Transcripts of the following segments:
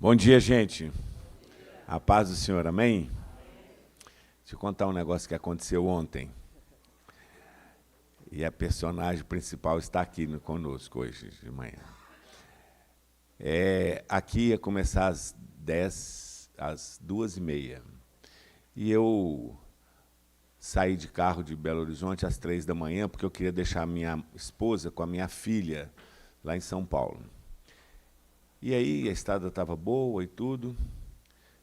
Bom dia, gente. A paz do Senhor, amém? Deixa eu contar um negócio que aconteceu ontem. E a personagem principal está aqui conosco hoje de manhã. Aqui ia começar às 2h30. E eu saí de carro de Belo Horizonte às 3 da manhã, porque eu queria deixar a minha esposa com a minha filha lá em São Paulo. E aí a estrada estava boa e tudo.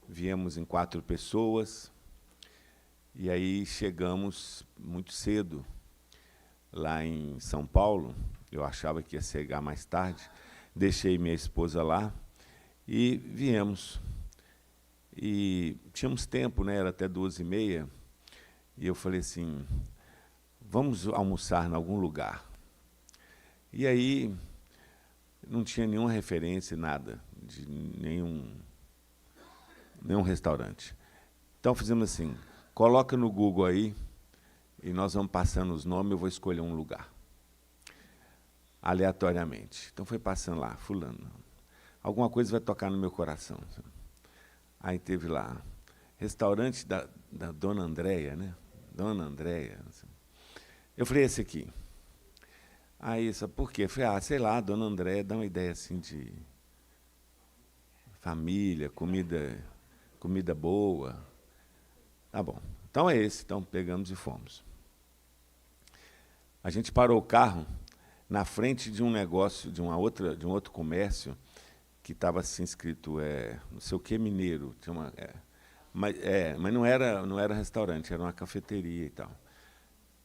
Viemos em 4 pessoas. E aí chegamos muito cedo lá em São Paulo. Eu achava que ia chegar mais tarde. Deixei minha esposa lá e viemos. E tínhamos tempo, né? Era até 2h30. E eu falei assim, vamos almoçar em algum lugar. E aí não tinha nenhuma referência, nada, de nenhum restaurante. Então fizemos assim, coloca no Google aí, e nós vamos passando os nomes, eu vou escolher um lugar, aleatoriamente. Então foi passando lá, fulano. Alguma coisa vai tocar no meu coração. Aí teve lá, restaurante da Dona Andréia, né? Dona Andréia. Eu falei, esse aqui. Aí, sabe por quê? Eu falei, sei lá, Dona Andréia dá uma ideia assim de família, comida boa. Tá bom. Então é esse. Então pegamos e fomos. A gente parou o carro na frente de um negócio, de um outro comércio, que estava assim escrito, não sei o que, mineiro. Tinha mas não era restaurante, era uma cafeteria e tal.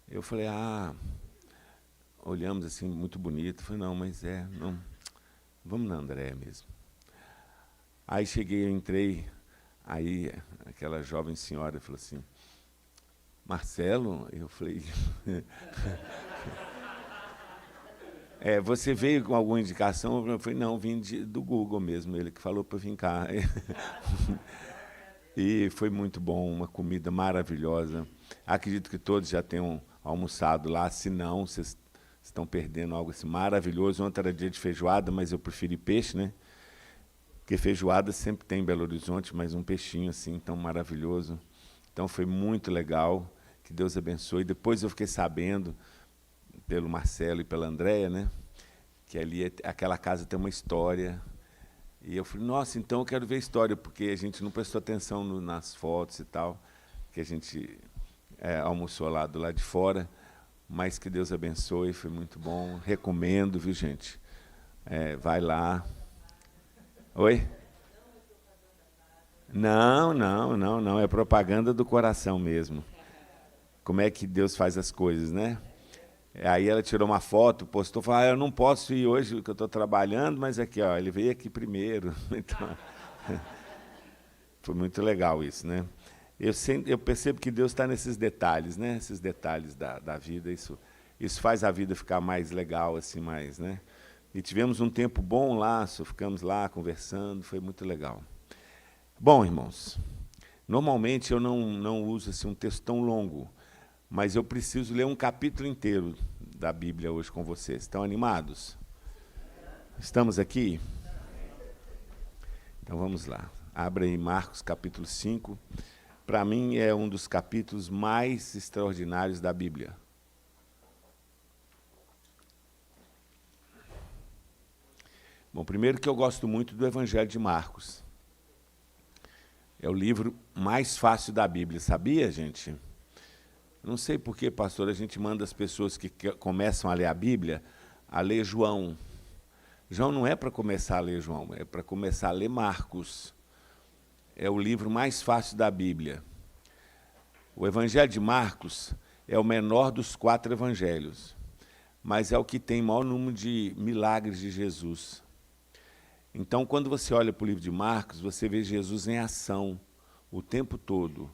Eu falei, olhamos assim, muito bonito. Falei, não, mas não, vamos na Andréia mesmo. Aí cheguei, eu entrei, aí aquela jovem senhora falou assim, Marcelo? Eu falei, você veio com alguma indicação? Eu falei, não, vim do Google mesmo, ele que falou para vir cá. E foi muito bom, uma comida maravilhosa. Acredito que todos já tenham almoçado lá, se não, vocês estão perdendo algo assim maravilhoso. Ontem era dia de feijoada, mas eu preferi peixe, né? Porque feijoada sempre tem em Belo Horizonte, mas um peixinho assim tão maravilhoso. Então foi muito legal, que Deus abençoe. Depois eu fiquei sabendo, pelo Marcelo e pela Andréia, né, que ali aquela casa tem uma história. E eu falei, nossa, então eu quero ver a história, porque a gente não prestou atenção nas fotos e tal, que a gente almoçou lá do lado de fora, mas que Deus abençoe, foi muito bom. Recomendo, viu, gente? Vai lá. Oi? Não, é propaganda do coração mesmo. Como é que Deus faz as coisas, né? Aí ela tirou uma foto, postou, falou, eu não posso ir hoje porque eu estou trabalhando, mas aqui, ó, ele veio aqui primeiro. Então, foi muito legal isso, né? Eu percebo que Deus está nesses detalhes, né? Esses detalhes da vida, isso faz a vida ficar mais legal, assim, mais, né? E tivemos um tempo bom lá, ficamos lá conversando, foi muito legal. Bom, irmãos, normalmente eu não uso assim, um texto tão longo, mas eu preciso ler um capítulo inteiro da Bíblia hoje com vocês. Estão animados? Estamos aqui? Então vamos lá. Abra aí Marcos capítulo 5. Para mim é um dos capítulos mais extraordinários da Bíblia. Bom, primeiro que eu gosto muito do Evangelho de Marcos. É o livro mais fácil da Bíblia, sabia, gente? Não sei por que, pastor, a gente manda as pessoas que começam a ler a Bíblia a ler João. João não é para começar a ler João, é para começar a ler Marcos. É o livro mais fácil da Bíblia. O Evangelho de Marcos é o menor dos 4 evangelhos, mas é o que tem maior número de milagres de Jesus. Então, quando você olha para o livro de Marcos, você vê Jesus em ação o tempo todo.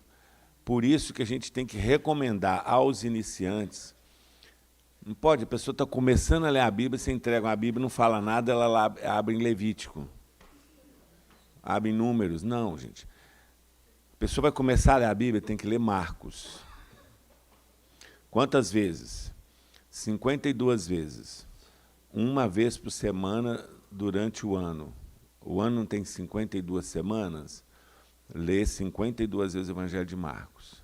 Por isso que a gente tem que recomendar aos iniciantes. Não pode, a pessoa está começando a ler a Bíblia, você entrega a Bíblia, não fala nada, ela lá abre em Levítico, abre em Números. Não, gente. A pessoa vai começar a ler a Bíblia, tem que ler Marcos. Quantas vezes? 52 vezes. Uma vez por semana durante o ano. o ano não tem 52 semanas, lê 52 vezes o Evangelho de Marcos.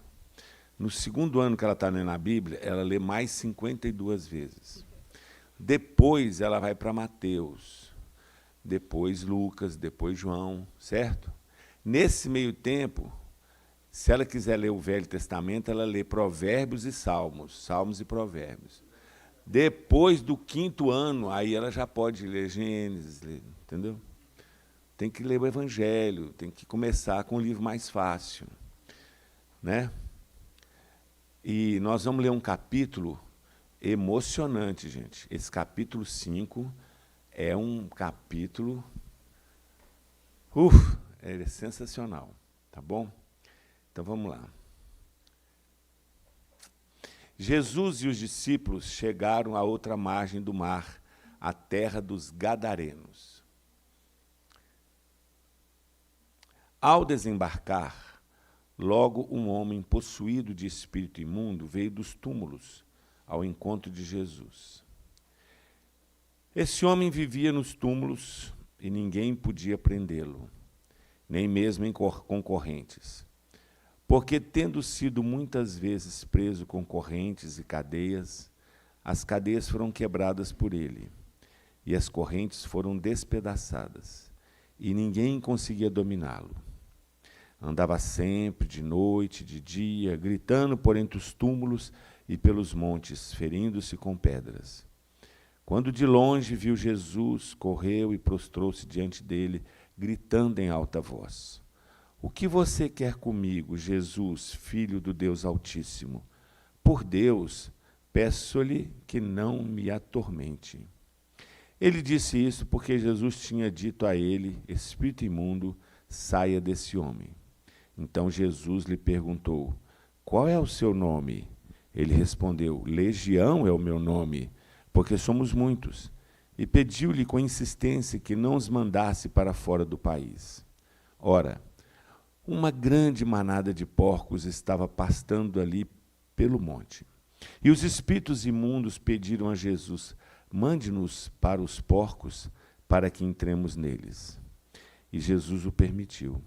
No segundo ano que ela está lendo a Bíblia, ela lê mais 52 vezes. Depois ela vai para Mateus, depois Lucas, depois João, certo? Nesse meio tempo, se ela quiser ler o Velho Testamento, ela lê Provérbios e Salmos, Salmos e Provérbios. Depois do 5º ano, aí ela já pode ler Gênesis, entendeu? Tem que ler o Evangelho, tem que começar com um livro mais fácil, né? E nós vamos ler um capítulo emocionante, gente. Esse capítulo 5 é um capítulo... é sensacional, tá bom? Então vamos lá. Jesus e os discípulos chegaram à outra margem do mar, a terra dos Gadarenos. Ao desembarcar, logo um homem possuído de espírito imundo veio dos túmulos ao encontro de Jesus. Esse homem vivia nos túmulos e ninguém podia prendê-lo, nem mesmo com correntes, porque, tendo sido muitas vezes preso com correntes e cadeias, as cadeias foram quebradas por ele, e as correntes foram despedaçadas, e ninguém conseguia dominá-lo. Andava sempre, de noite, de dia, gritando por entre os túmulos e pelos montes, ferindo-se com pedras. Quando de longe viu Jesus, correu e prostrou-se diante dele, gritando em alta voz: "O que você quer comigo, Jesus, Filho do Deus Altíssimo? Por Deus, peço-lhe que não me atormente." Ele disse isso porque Jesus tinha dito a ele: "Espírito imundo, saia desse homem." Então Jesus lhe perguntou: "Qual é o seu nome?" Ele respondeu: "Legião é o meu nome, porque somos muitos." E pediu-lhe com insistência que não os mandasse para fora do país. Ora, uma grande manada de porcos estava pastando ali pelo monte. E os espíritos imundos pediram a Jesus: "Mande-nos para os porcos, para que entremos neles." E Jesus o permitiu.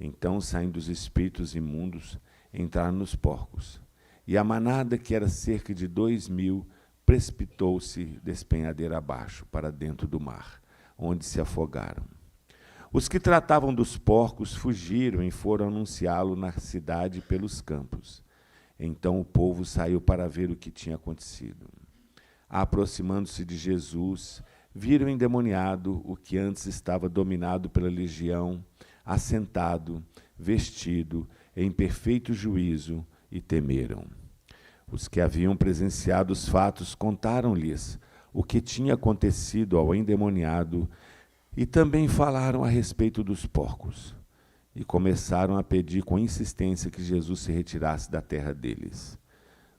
Então, saindo os espíritos imundos, entraram nos porcos. E a manada, que era cerca de 2.000, precipitou-se despenhadeira abaixo, para dentro do mar, onde se afogaram. Os que tratavam dos porcos fugiram e foram anunciá-lo na cidade pelos campos. Então o povo saiu para ver o que tinha acontecido. Aproximando-se de Jesus, viram o endemoniado, o que antes estava dominado pela legião, assentado, vestido, em perfeito juízo, e temeram. Os que haviam presenciado os fatos contaram-lhes o que tinha acontecido ao endemoniado e também falaram a respeito dos porcos. E começaram a pedir com insistência que Jesus se retirasse da terra deles.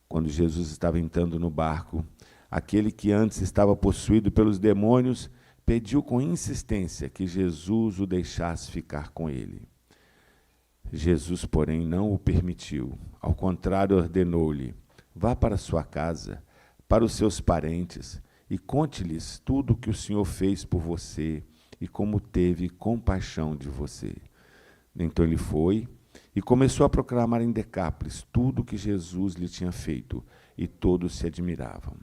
Quando Jesus estava entrando no barco, aquele que antes estava possuído pelos demônios pediu com insistência que Jesus o deixasse ficar com ele. Jesus, porém, não o permitiu. Ao contrário, ordenou-lhe: "Vá para sua casa, para os seus parentes, e conte-lhes tudo o que o Senhor fez por você e como teve compaixão de você." Então ele foi e começou a proclamar em Decápolis tudo o que Jesus lhe tinha feito, e todos se admiravam.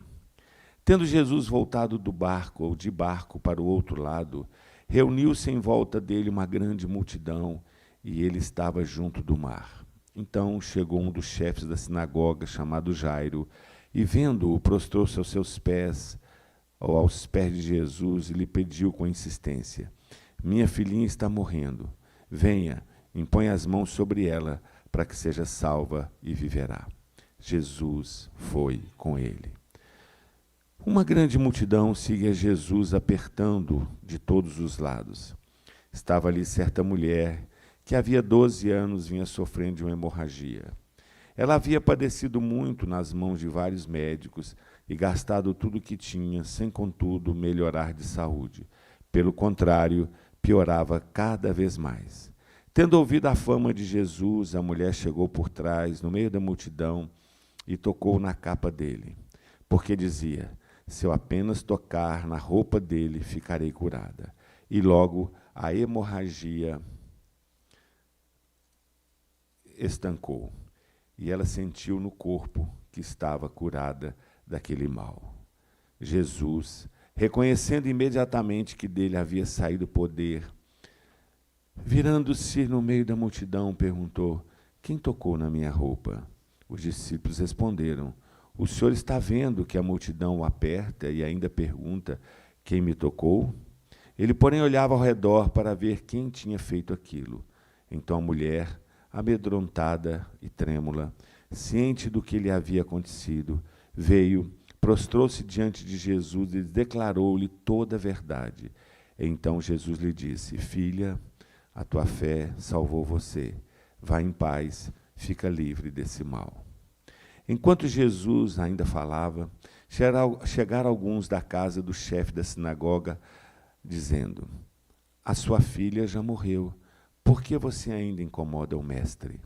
Tendo Jesus voltado do barco, ou de barco, para o outro lado, reuniu-se em volta dele uma grande multidão, e ele estava junto do mar. Então chegou um dos chefes da sinagoga, chamado Jairo, e vendo-o, prostrou-se aos seus pés, ou aos pés de Jesus, e lhe pediu com insistência: "Minha filhinha está morrendo. Venha, impõe as mãos sobre ela, para que seja salva e viverá." Jesus foi com ele. Uma grande multidão seguia Jesus, apertando de todos os lados. Estava ali certa mulher que havia 12 anos vinha sofrendo de uma hemorragia. Ela havia padecido muito nas mãos de vários médicos e gastado tudo o que tinha, sem, contudo, melhorar de saúde. Pelo contrário, piorava cada vez mais. Tendo ouvido a fama de Jesus, a mulher chegou por trás, no meio da multidão, e tocou na capa dele, porque dizia: "Se eu apenas tocar na roupa dele, ficarei curada." e logo a hemorragia estancou, e ela sentiu no corpo que estava curada daquele mal. Jesus, reconhecendo imediatamente que dele havia saído o poder, virando-se no meio da multidão, perguntou: quem tocou na minha roupa? Os discípulos responderam: o senhor está vendo que a multidão o aperta e ainda pergunta: quem me tocou? Ele, porém, olhava ao redor para ver quem tinha feito aquilo. Então a mulher, amedrontada e trêmula, ciente do que lhe havia acontecido, veio, prostrou-se diante de Jesus e declarou-lhe toda a verdade. Então Jesus lhe disse: filha, a tua fé salvou você. Vá em paz, fica livre desse mal. Enquanto Jesus ainda falava, chegaram alguns da casa do chefe da sinagoga, dizendo: a sua filha já morreu, por que você ainda incomoda o mestre?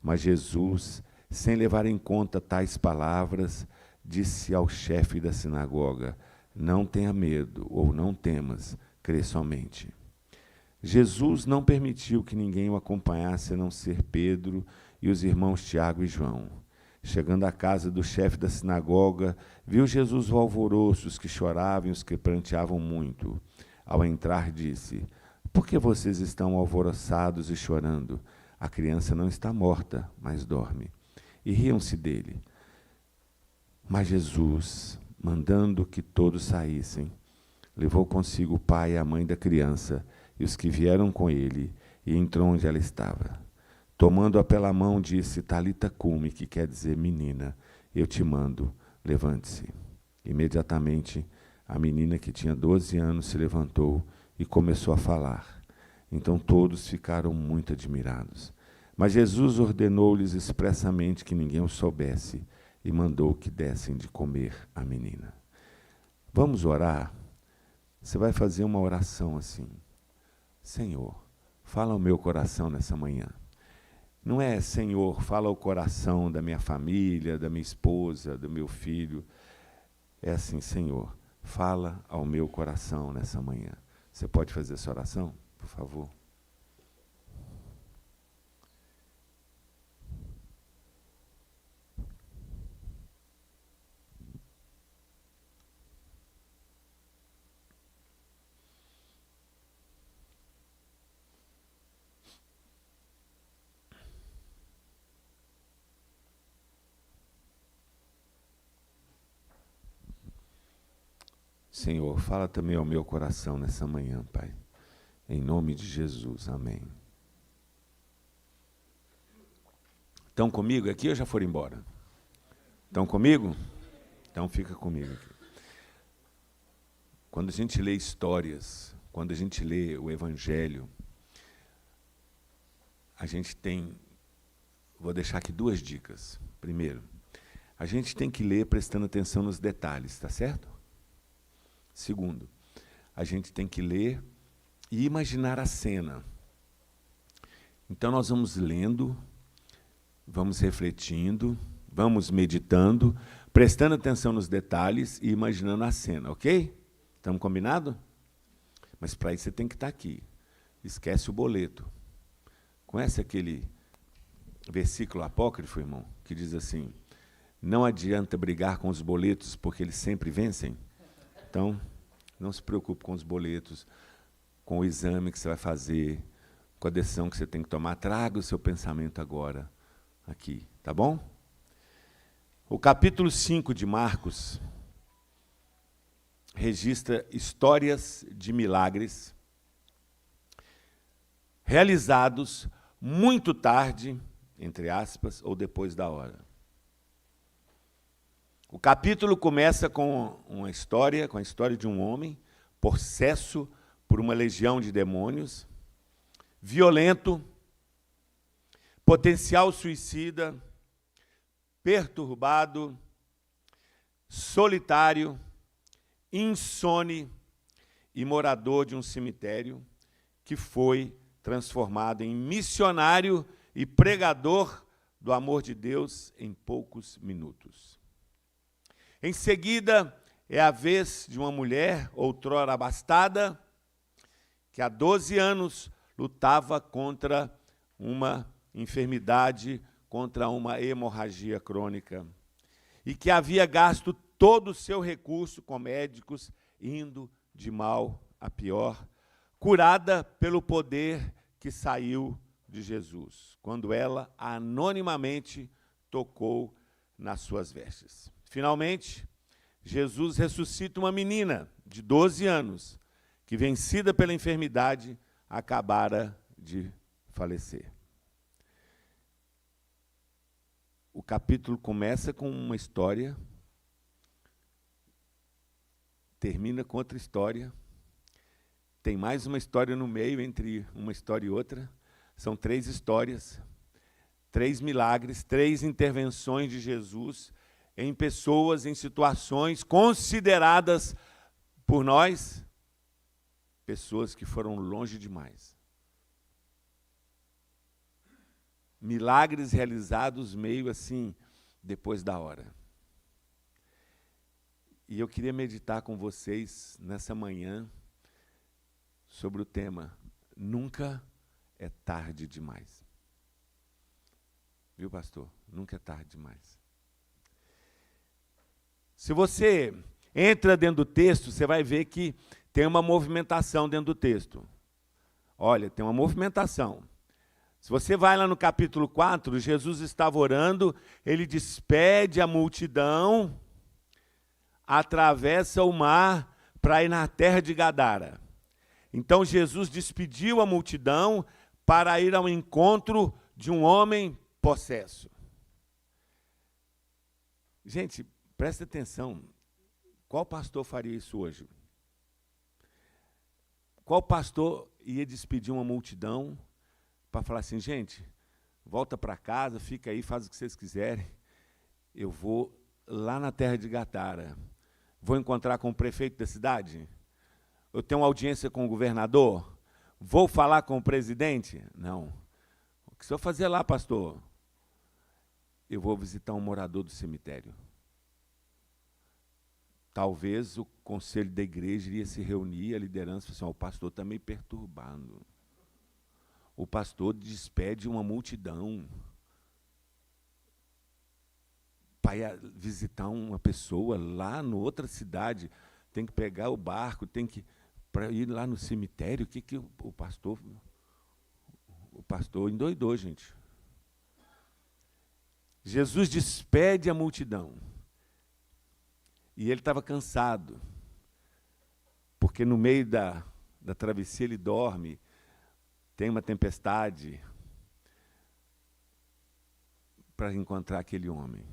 Mas Jesus, sem levar em conta tais palavras, disse ao chefe da sinagoga: não tenha medo, ou não temas, crê somente. Jesus não permitiu que ninguém o acompanhasse, a não ser Pedro e os irmãos Tiago e João. Chegando à casa do chefe da sinagoga, viu Jesus o alvoroço, os que choravam e os que pranteavam muito. Ao entrar, disse: por que vocês estão alvoroçados e chorando? A criança não está morta, mas dorme. E riam-se dele. Mas Jesus, mandando que todos saíssem, levou consigo o pai e a mãe da criança e os que vieram com ele, e entrou onde ela estava. Tomando-a pela mão, disse: Talita cumi, que quer dizer: menina, eu te mando, levante-se. Imediatamente, a menina, que tinha 12 anos, se levantou e começou a falar. Então todos ficaram muito admirados. Mas Jesus ordenou-lhes expressamente que ninguém o soubesse e mandou que dessem de comer à menina. Vamos orar? Você vai fazer uma oração assim: Senhor, fala ao meu coração nessa manhã. Não é: Senhor, fala ao coração da minha família, da minha esposa, do meu filho. É assim: Senhor, fala ao meu coração nessa manhã. Você pode fazer essa oração, por favor? Senhor, fala também ao meu coração nessa manhã, Pai. Em nome de Jesus, amém. Estão comigo aqui ou já foram embora? Estão comigo? Então fica comigo aqui. Quando a gente lê histórias, quando a gente lê o Evangelho, a gente tem... Vou deixar aqui 2 dicas. Primeiro, a gente tem que ler prestando atenção nos detalhes, está certo? Segundo, a gente tem que ler e imaginar a cena. Então nós vamos lendo, vamos refletindo, vamos meditando, prestando atenção nos detalhes e imaginando a cena, ok? Estamos combinados? Mas para isso você tem que estar aqui. Esquece o boleto. Conhece aquele versículo apócrifo, irmão, que diz assim: não adianta brigar com os boletos, porque eles sempre vencem? Então, não se preocupe com os boletos, com o exame que você vai fazer, com a decisão que você tem que tomar. Traga o seu pensamento agora aqui, tá bom? O capítulo 5 de Marcos registra histórias de milagres realizados muito tarde, entre aspas, ou depois da hora. O capítulo começa com a história de um homem possesso por uma legião de demônios, violento, potencial suicida, perturbado, solitário, insone e morador de um cemitério, que foi transformado em missionário e pregador do amor de Deus em poucos minutos. Em seguida, é a vez de uma mulher, outrora abastada, que há 12 anos lutava contra uma enfermidade, contra uma hemorragia crônica, e que havia gasto todo o seu recurso com médicos, indo de mal a pior, curada pelo poder que saiu de Jesus, quando ela anonimamente tocou nas suas vestes. Finalmente, Jesus ressuscita uma menina de 12 anos, que, vencida pela enfermidade, acabara de falecer. O capítulo começa com uma história, termina com outra história, tem mais uma história no meio, entre uma história e outra. São 3 histórias, 3 milagres, 3 intervenções de Jesus em pessoas, em situações consideradas por nós, pessoas que foram longe demais. Milagres realizados meio assim, depois da hora. E eu queria meditar com vocês nessa manhã sobre o tema Nunca é tarde demais. Viu, pastor? Nunca é tarde demais. Se você entra dentro do texto, você vai ver que tem uma movimentação dentro do texto. Olha, tem uma movimentação. Se você vai lá no capítulo 4, Jesus estava orando, ele despede a multidão, atravessa o mar para ir na terra de Gadara. Então Jesus despediu a multidão para ir ao encontro de um homem possesso. Gente, presta atenção. Qual pastor faria isso hoje? Qual pastor ia despedir uma multidão para falar assim, gente, volta para casa, fica aí, faz o que vocês quiserem. Eu vou lá na terra de Gadara. Vou encontrar com o prefeito da cidade? Eu tenho uma audiência com o governador? Vou falar com o presidente? Não. O que o senhor fazer lá, pastor? Eu vou visitar um morador do cemitério. Talvez o conselho da igreja iria se reunir, a liderança, assim, o pastor está meio perturbado. O pastor despede uma multidão para visitar uma pessoa lá em outra cidade. Tem que pegar o barco, tem que para ir lá no cemitério. O que o pastor endoidou, gente. Jesus despede a multidão. E ele estava cansado, porque no meio da travessia ele dorme, tem uma tempestade, para encontrar aquele homem.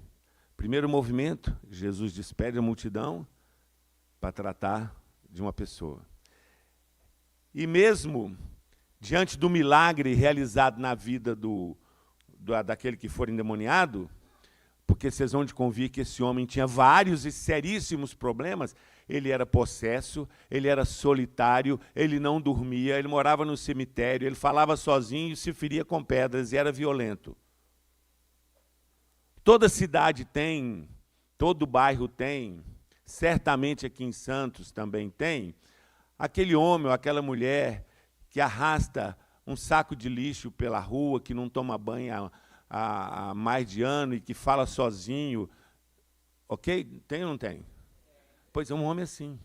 Primeiro movimento, Jesus despede a multidão para tratar de uma pessoa. E mesmo diante do milagre realizado na vida daquele que for endemoniado, porque vocês vão de convir que esse homem tinha vários e seríssimos problemas. Ele era possesso, ele era solitário, ele não dormia, ele morava no cemitério, ele falava sozinho e se feria com pedras e era violento. Toda cidade tem, todo bairro tem, certamente aqui em Santos também tem, aquele homem ou aquela mulher que arrasta um saco de lixo pela rua, que não toma banho há mais de ano e que fala sozinho, ok? Tem ou não tem? Pois é, um homem assim.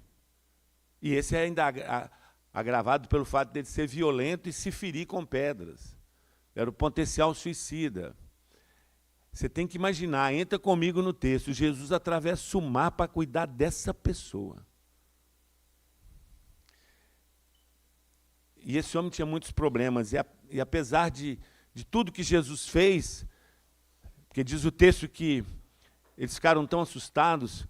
E esse é ainda agravado pelo fato dele ser violento e se ferir com pedras. Era o potencial suicida. Você tem que imaginar, entra comigo no texto, Jesus atravessa o mar para cuidar dessa pessoa. E esse homem tinha muitos problemas, e apesar de tudo que Jesus fez, porque diz o texto que eles ficaram tão assustados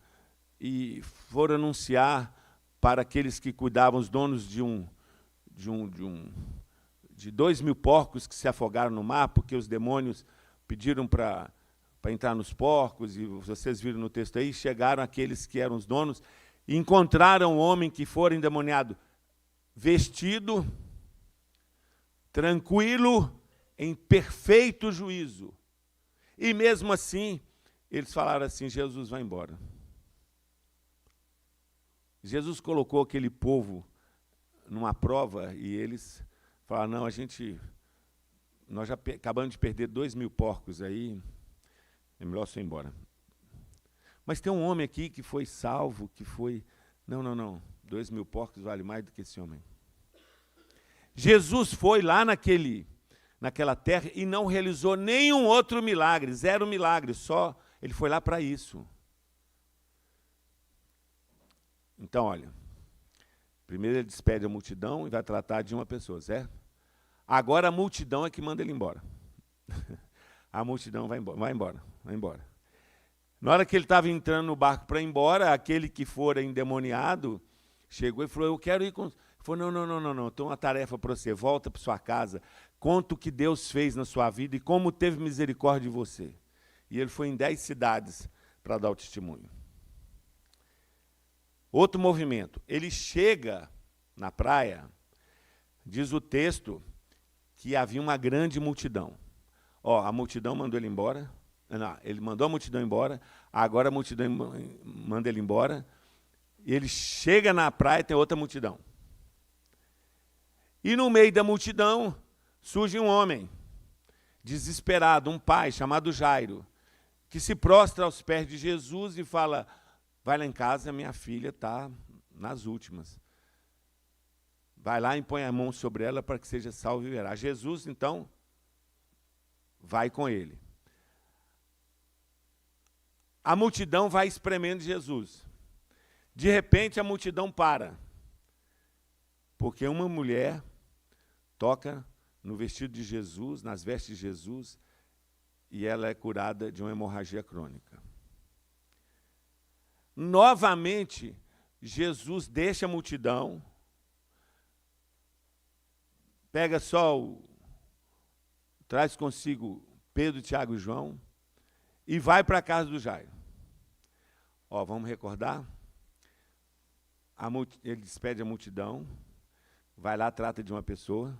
e foram anunciar para aqueles que cuidavam, os donos de 2.000 porcos que se afogaram no mar, porque os demônios pediram para entrar nos porcos, e vocês viram no texto aí, chegaram aqueles que eram os donos, e encontraram o homem que fora endemoniado, vestido, tranquilo, em perfeito juízo. E mesmo assim, eles falaram assim, Jesus vai embora. Jesus colocou aquele povo numa prova e eles falaram, não, nós já acabamos de perder 2.000 porcos aí, é melhor você ir embora. Mas tem um homem aqui que foi salvo, que foi... Não, 2.000 porcos vale mais do que esse homem. Jesus foi lá naquela terra e não realizou nenhum outro milagre, 0 milagre, só ele foi lá para isso. Então, olha, primeiro ele despede a multidão e vai tratar de uma pessoa, certo? Agora a multidão é que manda ele embora. A multidão vai embora. Na hora que ele estava entrando no barco para ir embora, aquele que fora endemoniado chegou e falou, eu quero ir com... Ele falou, não, tem uma tarefa para você, volta para sua casa, conta o que Deus fez na sua vida e como teve misericórdia de você. E ele foi em 10 cidades para dar o testemunho. Outro movimento, ele chega na praia, diz o texto que havia uma grande multidão. A multidão mandou ele embora, não, ele mandou a multidão embora, agora a multidão manda ele embora, e ele chega na praia e tem outra multidão. E no meio da multidão surge um homem, desesperado, um pai chamado Jairo, que se prostra aos pés de Jesus e fala, vai lá em casa, minha filha está nas últimas. Vai lá e põe a mão sobre ela para que seja salva e viverá. Jesus, então, vai com ele. A multidão vai espremendo Jesus. De repente, a multidão para. Porque uma mulher toca no vestido de Jesus, nas vestes de Jesus, e ela é curada de uma hemorragia crônica. Novamente, Jesus deixa a multidão, pega só traz consigo Pedro, Tiago e João, e vai para a casa do Jairo. Vamos recordar? Ele despede a multidão, vai lá, trata de uma pessoa,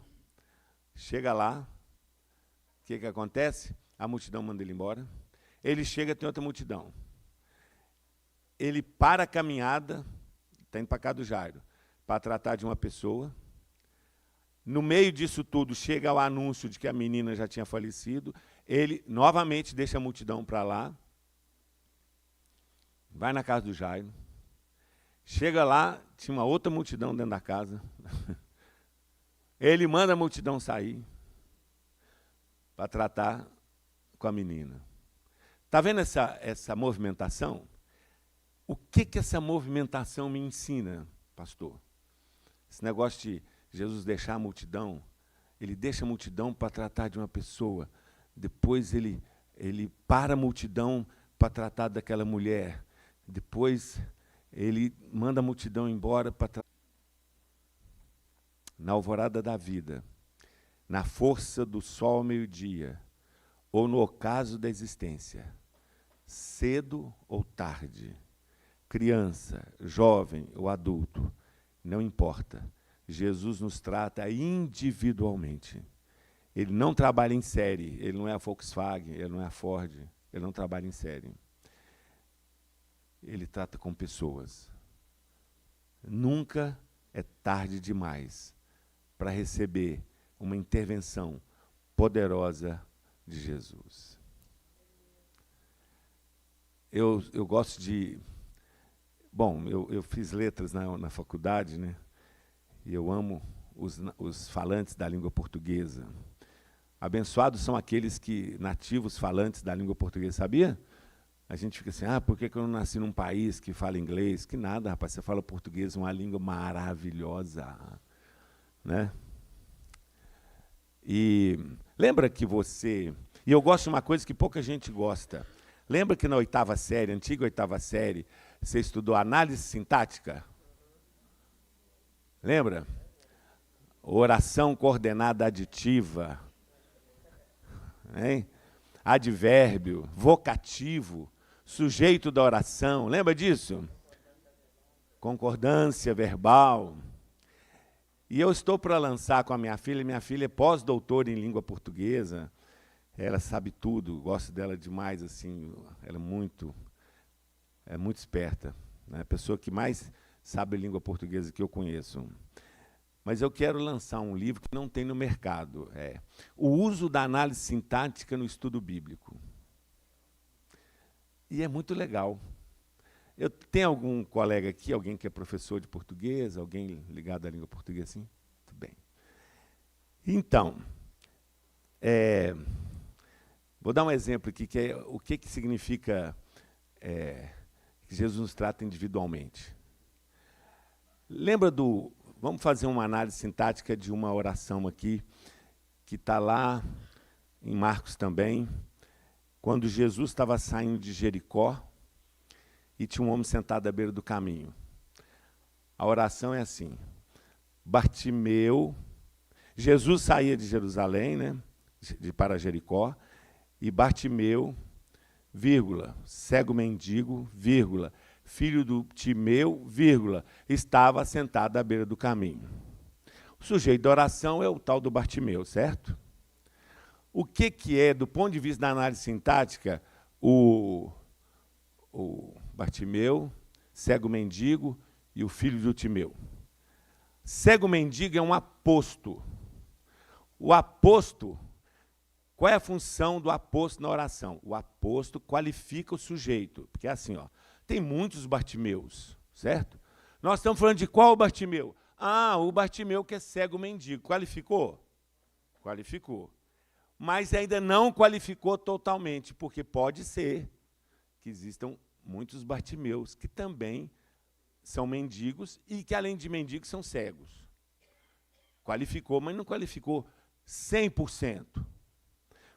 chega lá, o que acontece? A multidão manda ele embora, ele chega, tem outra multidão. Ele para a caminhada, está indo para a casa do Jairo, para tratar de uma pessoa. No meio disso tudo, chega o anúncio de que a menina já tinha falecido, ele novamente deixa a multidão para lá, vai na casa do Jairo, chega lá, tinha uma outra multidão dentro da casa, ele manda a multidão sair para tratar com a menina. Está vendo essa movimentação? O que essa movimentação me ensina, pastor? Esse negócio de Jesus deixar a multidão, ele deixa a multidão para tratar de uma pessoa, depois ele para a multidão para tratar daquela mulher, depois ele manda a multidão embora para tratar. Na alvorada da vida, na força do sol ao meio-dia, ou no ocaso da existência, cedo ou tarde, criança, jovem ou adulto, não importa. Jesus nos trata individualmente. Ele não trabalha em série, ele não é a Volkswagen, ele não é a Ford, ele não trabalha em série. Ele trata com pessoas. Nunca é tarde demais para receber uma intervenção poderosa de Jesus. Eu gosto de... Bom, eu fiz letras na faculdade, né? E eu amo os falantes da língua portuguesa. Abençoados são aqueles nativos falantes da língua portuguesa, sabia? A gente fica assim, por que eu não nasci num país que fala inglês? Que nada, rapaz, você fala português, uma língua maravilhosa. Né? E lembra que você... E eu gosto de uma coisa que pouca gente gosta. Lembra que na oitava série, antiga oitava série, você estudou análise sintática? Lembra? Oração coordenada aditiva. Hein? Advérbio, vocativo, sujeito da oração. Lembra disso? Concordância verbal. E eu estou para lançar com a minha filha é pós-doutora em língua portuguesa. Ela sabe tudo, gosto dela demais, assim, ela é muito esperta, né? A pessoa que mais sabe língua portuguesa que eu conheço. mas eu quero lançar um livro que não tem no mercado. O uso da análise sintática no estudo bíblico. E é muito legal. Eu tenho algum colega aqui, alguém que é professor de português, alguém ligado à língua portuguesa, assim? Muito bem. Então, vou dar um exemplo aqui, que é o que significa que Jesus nos trata individualmente. Lembra do... Vamos fazer uma análise sintática de uma oração aqui, que está lá em Marcos também, quando Jesus estava saindo de Jericó e tinha um homem sentado à beira do caminho. A oração é assim: Bartimeu... Jesus saía de Jerusalém, né, para Jericó, e Bartimeu, vírgula, cego mendigo, vírgula, filho do Timeu, vírgula, estava sentado à beira do caminho. O sujeito da oração é o tal do Bartimeu, certo? O que é, do ponto de vista da análise sintática, o Bartimeu, cego mendigo e o filho do Timeu? Cego mendigo é um aposto. O aposto, qual é a função do aposto na oração? O aposto qualifica o sujeito, porque é assim, ó, tem muitos Bartimeus, certo? Nós estamos falando de qual Bartimeu? O Bartimeu que é cego mendigo. Qualificou? Qualificou. Mas ainda não qualificou totalmente, porque pode ser que existam muitos Bartimeus que também são mendigos e que, além de mendigos, são cegos. Qualificou, mas não qualificou 100%.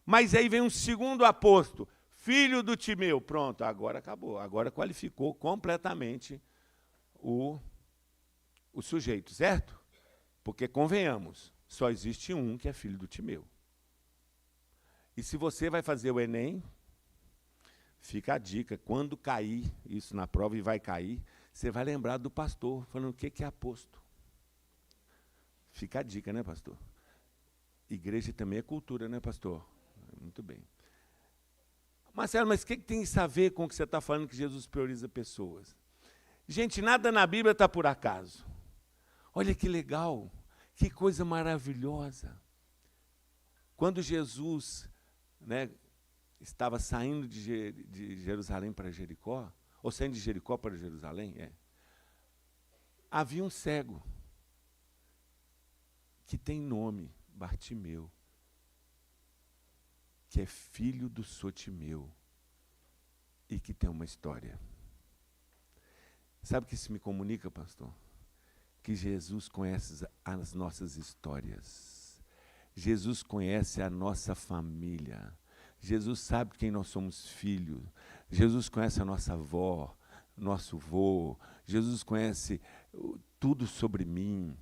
Mas aí vem um segundo aposto, filho do Timeu. Pronto, agora acabou. Agora qualificou completamente o sujeito, certo? Porque, convenhamos, só existe um que é filho do Timeu. E se você vai fazer o Enem, fica a dica, quando cair isso na prova, e vai cair, você vai lembrar do pastor, falando o que é aposto. Fica a dica, né, pastor? Igreja também é cultura, né, pastor? Muito bem. Marcelo, mas o que tem isso a ver com o que você está falando, que Jesus prioriza pessoas? Gente, nada na Bíblia está por acaso. Olha que legal, que coisa maravilhosa. Quando Jesus, né, estava saindo de Jerusalém para Jericó, ou saindo de Jericó para Jerusalém, havia um cego que tem nome, Bartimeu, que é filho do Sotimeu e que tem uma história. Sabe o que isso me comunica, pastor? Que Jesus conhece as nossas histórias. Jesus conhece a nossa família. Jesus sabe quem nós somos filhos. Jesus conhece a nossa avó, nosso vô. Jesus conhece tudo sobre mim.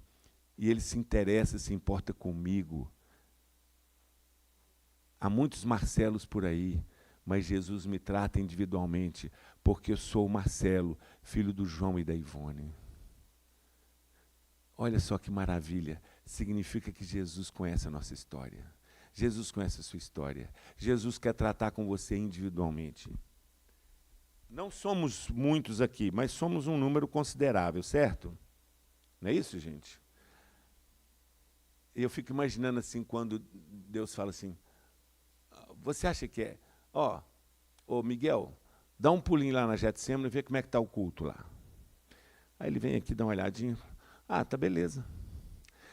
E ele se interessa, se importa comigo. Há muitos Marcelos por aí, mas Jesus me trata individualmente, porque eu sou o Marcelo, filho do João e da Ivone. Olha só que maravilha. Significa que Jesus conhece a nossa história. Jesus conhece a sua história. Jesus quer tratar com você individualmente. Não somos muitos aqui, mas somos um número considerável, certo? Não é isso, gente? Eu fico imaginando assim, quando Deus fala assim, você acha que é? Ô Miguel, dá um pulinho lá na Getsemane e vê como é que está o culto lá. Aí ele vem aqui, dá uma olhadinha. Tá beleza.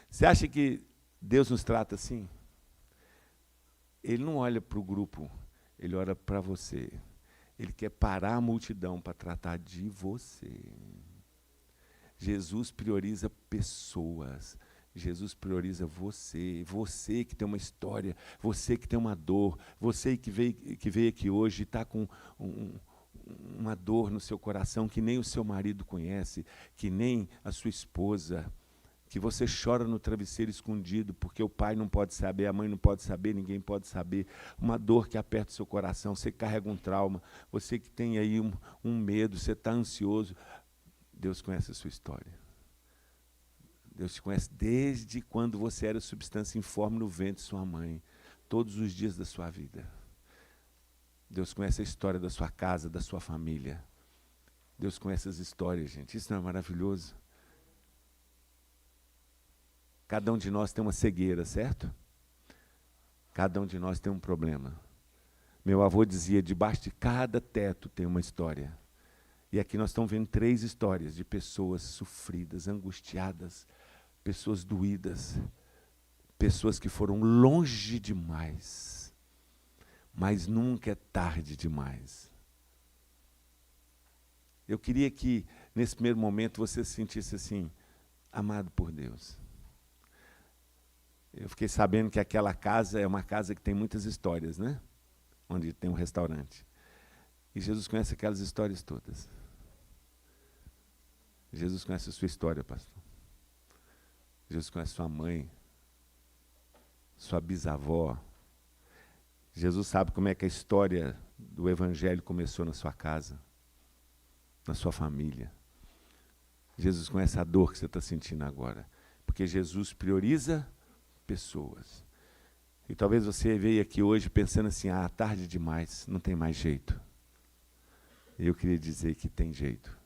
Você acha que Deus nos trata assim? Ele não olha para o grupo, ele olha para você. Ele quer parar a multidão para tratar de você. Jesus prioriza pessoas. Jesus prioriza você, você que tem uma história, você que tem uma dor, você que veio aqui hoje e está com uma dor no seu coração que nem o seu marido conhece, que nem a sua esposa, que você chora no travesseiro escondido porque o pai não pode saber, a mãe não pode saber, ninguém pode saber, uma dor que aperta o seu coração, você carrega um trauma, você que tem aí um medo, você está ansioso. Deus conhece a sua história. Deus te conhece desde quando você era substância informe no ventre de sua mãe, todos os dias da sua vida. Deus conhece a história da sua casa, da sua família. Deus conhece as histórias, gente. Isso não é maravilhoso? Cada um de nós tem uma cegueira, certo? Cada um de nós tem um problema. Meu avô dizia, debaixo de cada teto tem uma história. E aqui nós estamos vendo 3 histórias de pessoas sofridas, angustiadas, pessoas doídas, pessoas que foram longe demais, mas nunca é tarde demais. Eu queria que, nesse primeiro momento, você se sentisse assim, amado por Deus. Eu fiquei sabendo que aquela casa é uma casa que tem muitas histórias, né? Onde tem um restaurante. E Jesus conhece aquelas histórias todas. Jesus conhece a sua história, pastor. Jesus conhece sua mãe, sua bisavó. Jesus sabe como é que a história do Evangelho começou na sua casa, na sua família. Jesus conhece a dor que você está sentindo agora. Porque Jesus prioriza pessoas. E talvez você veio aqui hoje pensando assim, tarde demais, não tem mais jeito. Eu queria dizer que tem jeito.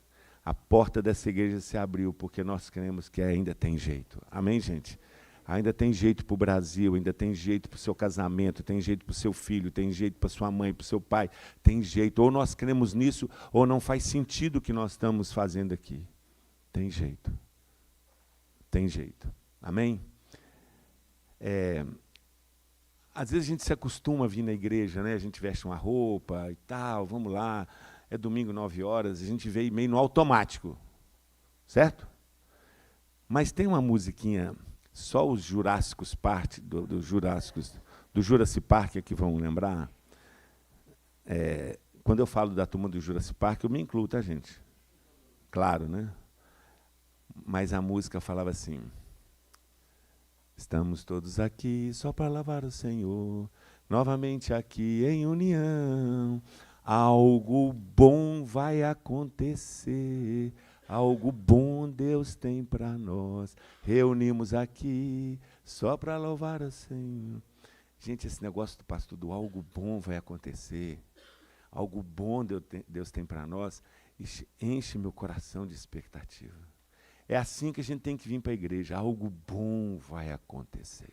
A porta dessa igreja se abriu porque nós cremos que ainda tem jeito. Amém, gente? Ainda tem jeito para o Brasil, ainda tem jeito para o seu casamento, tem jeito para o seu filho, tem jeito para sua mãe, para o seu pai, tem jeito. Ou nós cremos nisso, ou não faz sentido o que nós estamos fazendo aqui. Tem jeito. Tem jeito. Amém? Às vezes a gente se acostuma a vir na igreja, né? A gente veste uma roupa e tal, vamos lá, é domingo 9 horas, a gente veio meio no automático, certo? Mas tem uma musiquinha, só os Jurássicos Park, do Jurassic Park aqui vão lembrar. Quando eu falo da turma do Jurassic Park, eu me incluo, tá, gente? Claro, né? Mas a música falava assim, estamos todos aqui só para louvar o Senhor, novamente aqui em união, algo bom vai acontecer, algo bom Deus tem para nós, reunimos aqui só para louvar o Senhor. Gente, esse negócio do pastor do algo bom vai acontecer, algo bom Deus tem para nós, enche meu coração de expectativa. É assim que a gente tem que vir para a igreja. Algo bom vai acontecer.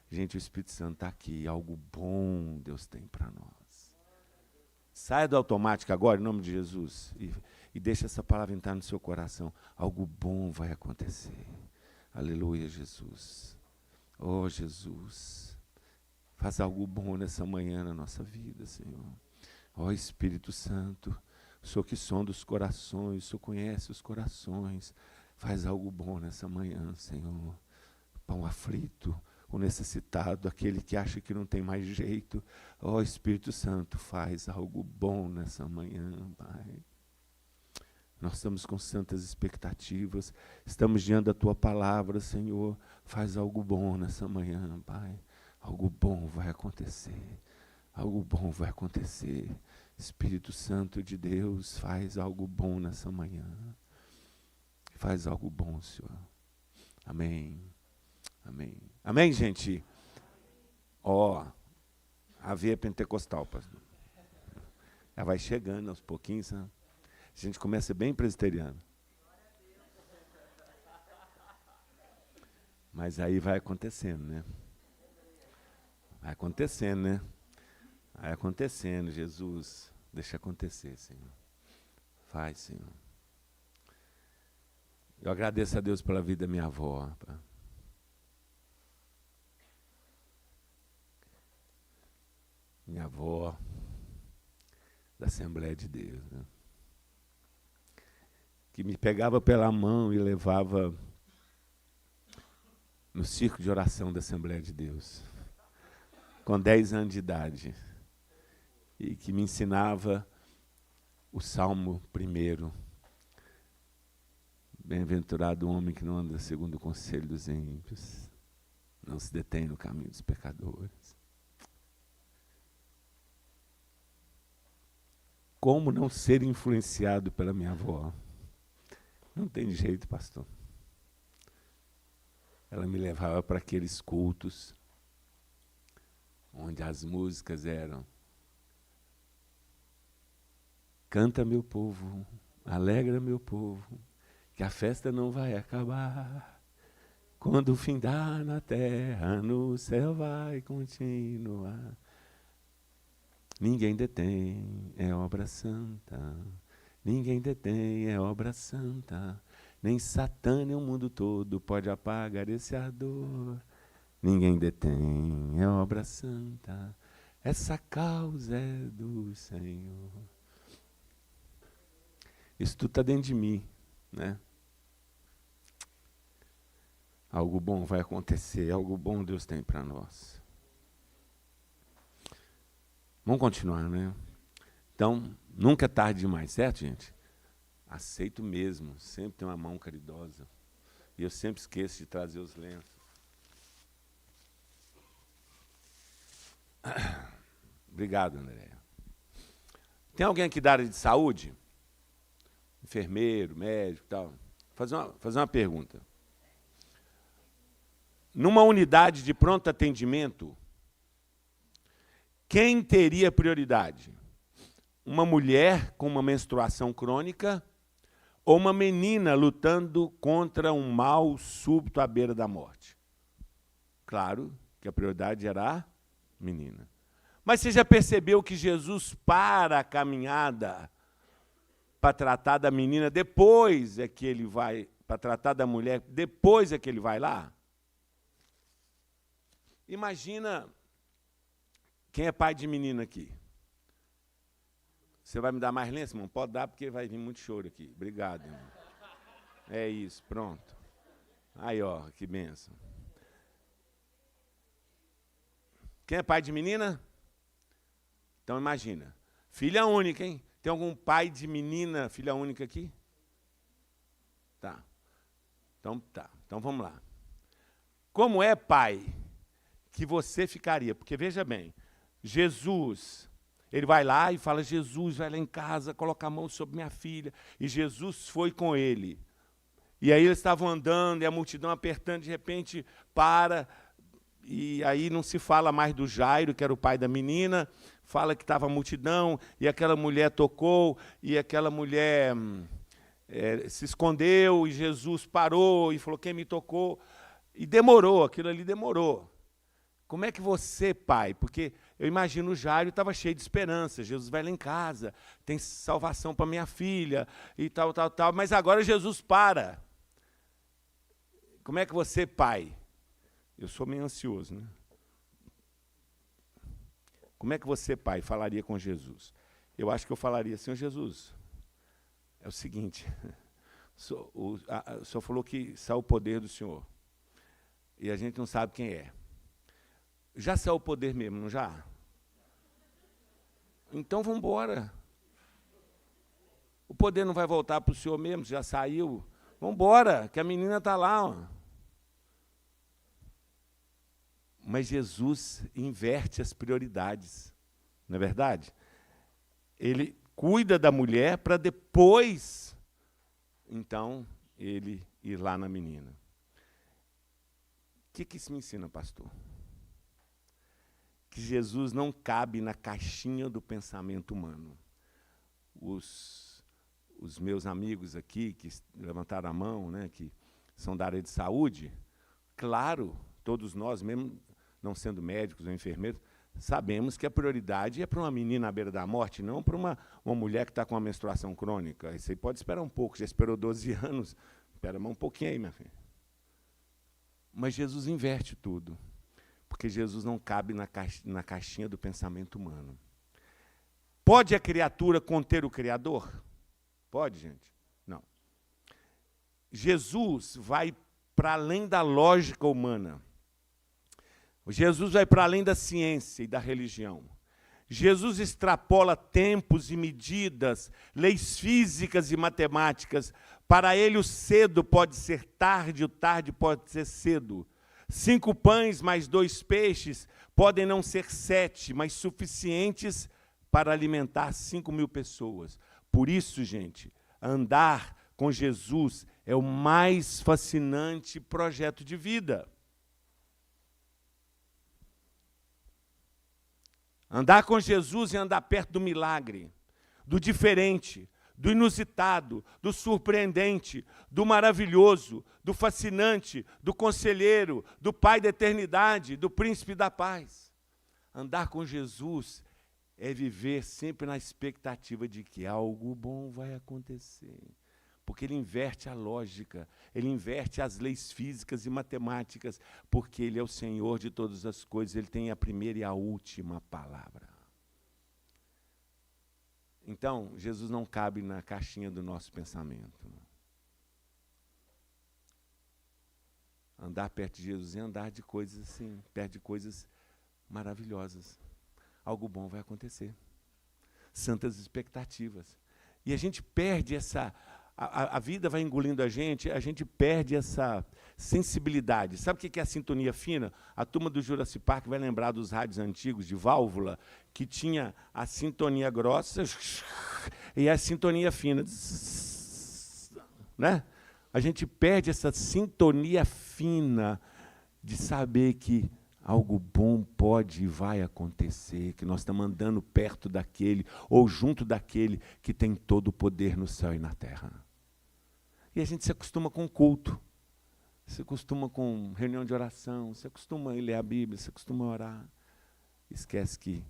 Gente, o Espírito Santo está aqui. Algo bom Deus tem para nós. Saia do automático agora, em nome de Jesus. E deixe essa palavra entrar no seu coração. Algo bom vai acontecer. Aleluia, Jesus. Oh, Jesus. Faz algo bom nessa manhã na nossa vida, Senhor. Oh, Espírito Santo. O Senhor que sonda os corações, o Senhor conhece os corações. Faz algo bom nessa manhã, Senhor. Para o aflito, o necessitado, aquele que acha que não tem mais jeito. Ó, Espírito Santo, faz algo bom nessa manhã, Pai. Nós estamos com santas expectativas, estamos diante da Tua palavra, Senhor. Faz algo bom nessa manhã, Pai. Algo bom vai acontecer. Algo bom vai acontecer. Espírito Santo de Deus, faz algo bom nessa manhã. Faz algo bom, Senhor. Amém. Amém. Amém, gente? A veia pentecostal, pastor. Ela vai chegando aos pouquinhos, sabe? A gente começa bem presbiteriano. Mas aí vai acontecendo, né? Vai acontecendo, né? Vai acontecendo, Jesus. Deixa acontecer, Senhor. Faz, Senhor. Eu agradeço a Deus pela vida da minha avó. Pá. Minha avó, da Assembleia de Deus, né? Que me pegava pela mão e levava no circo de oração da Assembleia de Deus, com 10 anos de idade, e que me ensinava o Salmo 1. Bem-aventurado o homem que não anda segundo o conselho dos ímpios, não se detém no caminho dos pecadores. Como não ser influenciado pela minha avó? Não tem jeito, pastor. Ela me levava para aqueles cultos onde as músicas eram: canta, meu povo, alegra, meu povo, que a festa não vai acabar. Quando findar na terra, no céu vai continuar. Ninguém detém, é obra santa. Ninguém detém, é obra santa. Nem Satã, nem o mundo todo pode apagar esse ardor. Ninguém detém, é obra santa. Essa causa é do Senhor. Isso tudo está dentro de mim, né? Algo bom vai acontecer, algo bom Deus tem para nós. Vamos continuar, né? Então, nunca é tarde demais, certo, gente? Aceito mesmo, sempre tem uma mão caridosa. E eu sempre esqueço de trazer os lenços. Obrigado, André. Tem alguém aqui da área de saúde? Enfermeiro, médico e tal? Fazer uma pergunta. Numa unidade de pronto atendimento, quem teria prioridade? Uma mulher com uma menstruação crônica ou uma menina lutando contra um mal súbito à beira da morte? Claro que a prioridade era a menina. Mas você já percebeu que Jesus para a caminhada para tratar da menina, depois é que ele vai, para tratar da mulher, depois é que ele vai lá? Imagina, quem é pai de menina aqui? Você vai me dar mais lenço, irmão? Pode dar, porque vai vir muito choro aqui. Obrigado, irmão. É isso, pronto. Aí, ó, que bênção. Quem é pai de menina? Então, imagina. Filha única, hein? Tem algum pai de menina, filha única aqui? Tá. Então, vamos lá. Como é, pai, que você ficaria? Porque, veja bem, Jesus, ele vai lá e fala, Jesus, vai lá em casa, coloca a mão sobre minha filha. E Jesus foi com ele. E aí eles estavam andando, e a multidão apertando, de repente, para, e aí não se fala mais do Jairo, que era o pai da menina, fala que estava a multidão, e aquela mulher tocou, e aquela mulher se escondeu, e Jesus parou, e falou, quem me tocou? E demorou, aquilo ali demorou. Como é que você, pai, porque eu imagino o Jairo estava cheio de esperança, Jesus vai lá em casa, tem salvação para minha filha, e tal, mas agora Jesus para. Como é que você, pai, eu sou meio ansioso, né? Como é que você, pai, falaria com Jesus? Eu acho que eu falaria, Senhor Jesus, é o seguinte, o Senhor falou que saiu o poder do Senhor, e a gente não sabe quem é. Já saiu o poder mesmo, não já? Então vamos embora. O poder não vai voltar para o Senhor mesmo, já saiu. Vamos embora, que a menina está lá. Ó. Mas Jesus inverte as prioridades, não é verdade? Ele cuida da mulher para depois, então, ele ir lá na menina. O que isso me ensina, pastor? Que Jesus não cabe na caixinha do pensamento humano. Os meus amigos aqui, que levantaram a mão, né, que são da área de saúde, claro, todos nós, mesmo não sendo médicos ou enfermeiros, sabemos que a prioridade é para uma menina à beira da morte, não para uma mulher que está com uma menstruação crônica. Isso aí pode esperar um pouco, já esperou 12 anos, espera mais um pouquinho aí, minha filha. Mas Jesus inverte tudo. Porque Jesus não cabe na caixinha do pensamento humano. Pode a criatura conter o Criador? Pode, gente? Não. Jesus vai para além da lógica humana. Jesus vai para além da ciência e da religião. Jesus extrapola tempos e medidas, leis físicas e matemáticas. Para ele, o cedo pode ser tarde, o tarde pode ser cedo. 5 pães mais 2 peixes podem não ser 7, mas suficientes para alimentar 5.000 pessoas. Por isso, gente, andar com Jesus é o mais fascinante projeto de vida. Andar com Jesus é andar perto do milagre, do diferente, do inusitado, do surpreendente, do maravilhoso, do fascinante, do conselheiro, do Pai da eternidade, do príncipe da paz. Andar com Jesus é viver sempre na expectativa de que algo bom vai acontecer. Porque ele inverte a lógica, ele inverte as leis físicas e matemáticas, porque ele é o Senhor de todas as coisas, ele tem a primeira e a última palavra. Então, Jesus não cabe na caixinha do nosso pensamento. Andar perto de Jesus é andar de coisas assim, perto de coisas maravilhosas. Algo bom vai acontecer. Santas expectativas. E a gente perde essa... A vida vai engolindo a gente perde essa sensibilidade. Sabe o que é a sintonia fina? A turma do Jurassic Park vai lembrar dos rádios antigos de válvula, que tinha a sintonia grossa e a sintonia fina. Né? A gente perde essa sintonia fina de saber que algo bom pode e vai acontecer, que nós estamos andando perto daquele, ou junto daquele que tem todo o poder no céu e na terra. E a gente se acostuma com culto, se acostuma com reunião de oração, se acostuma a ler a Bíblia, se acostuma a orar. Esquece que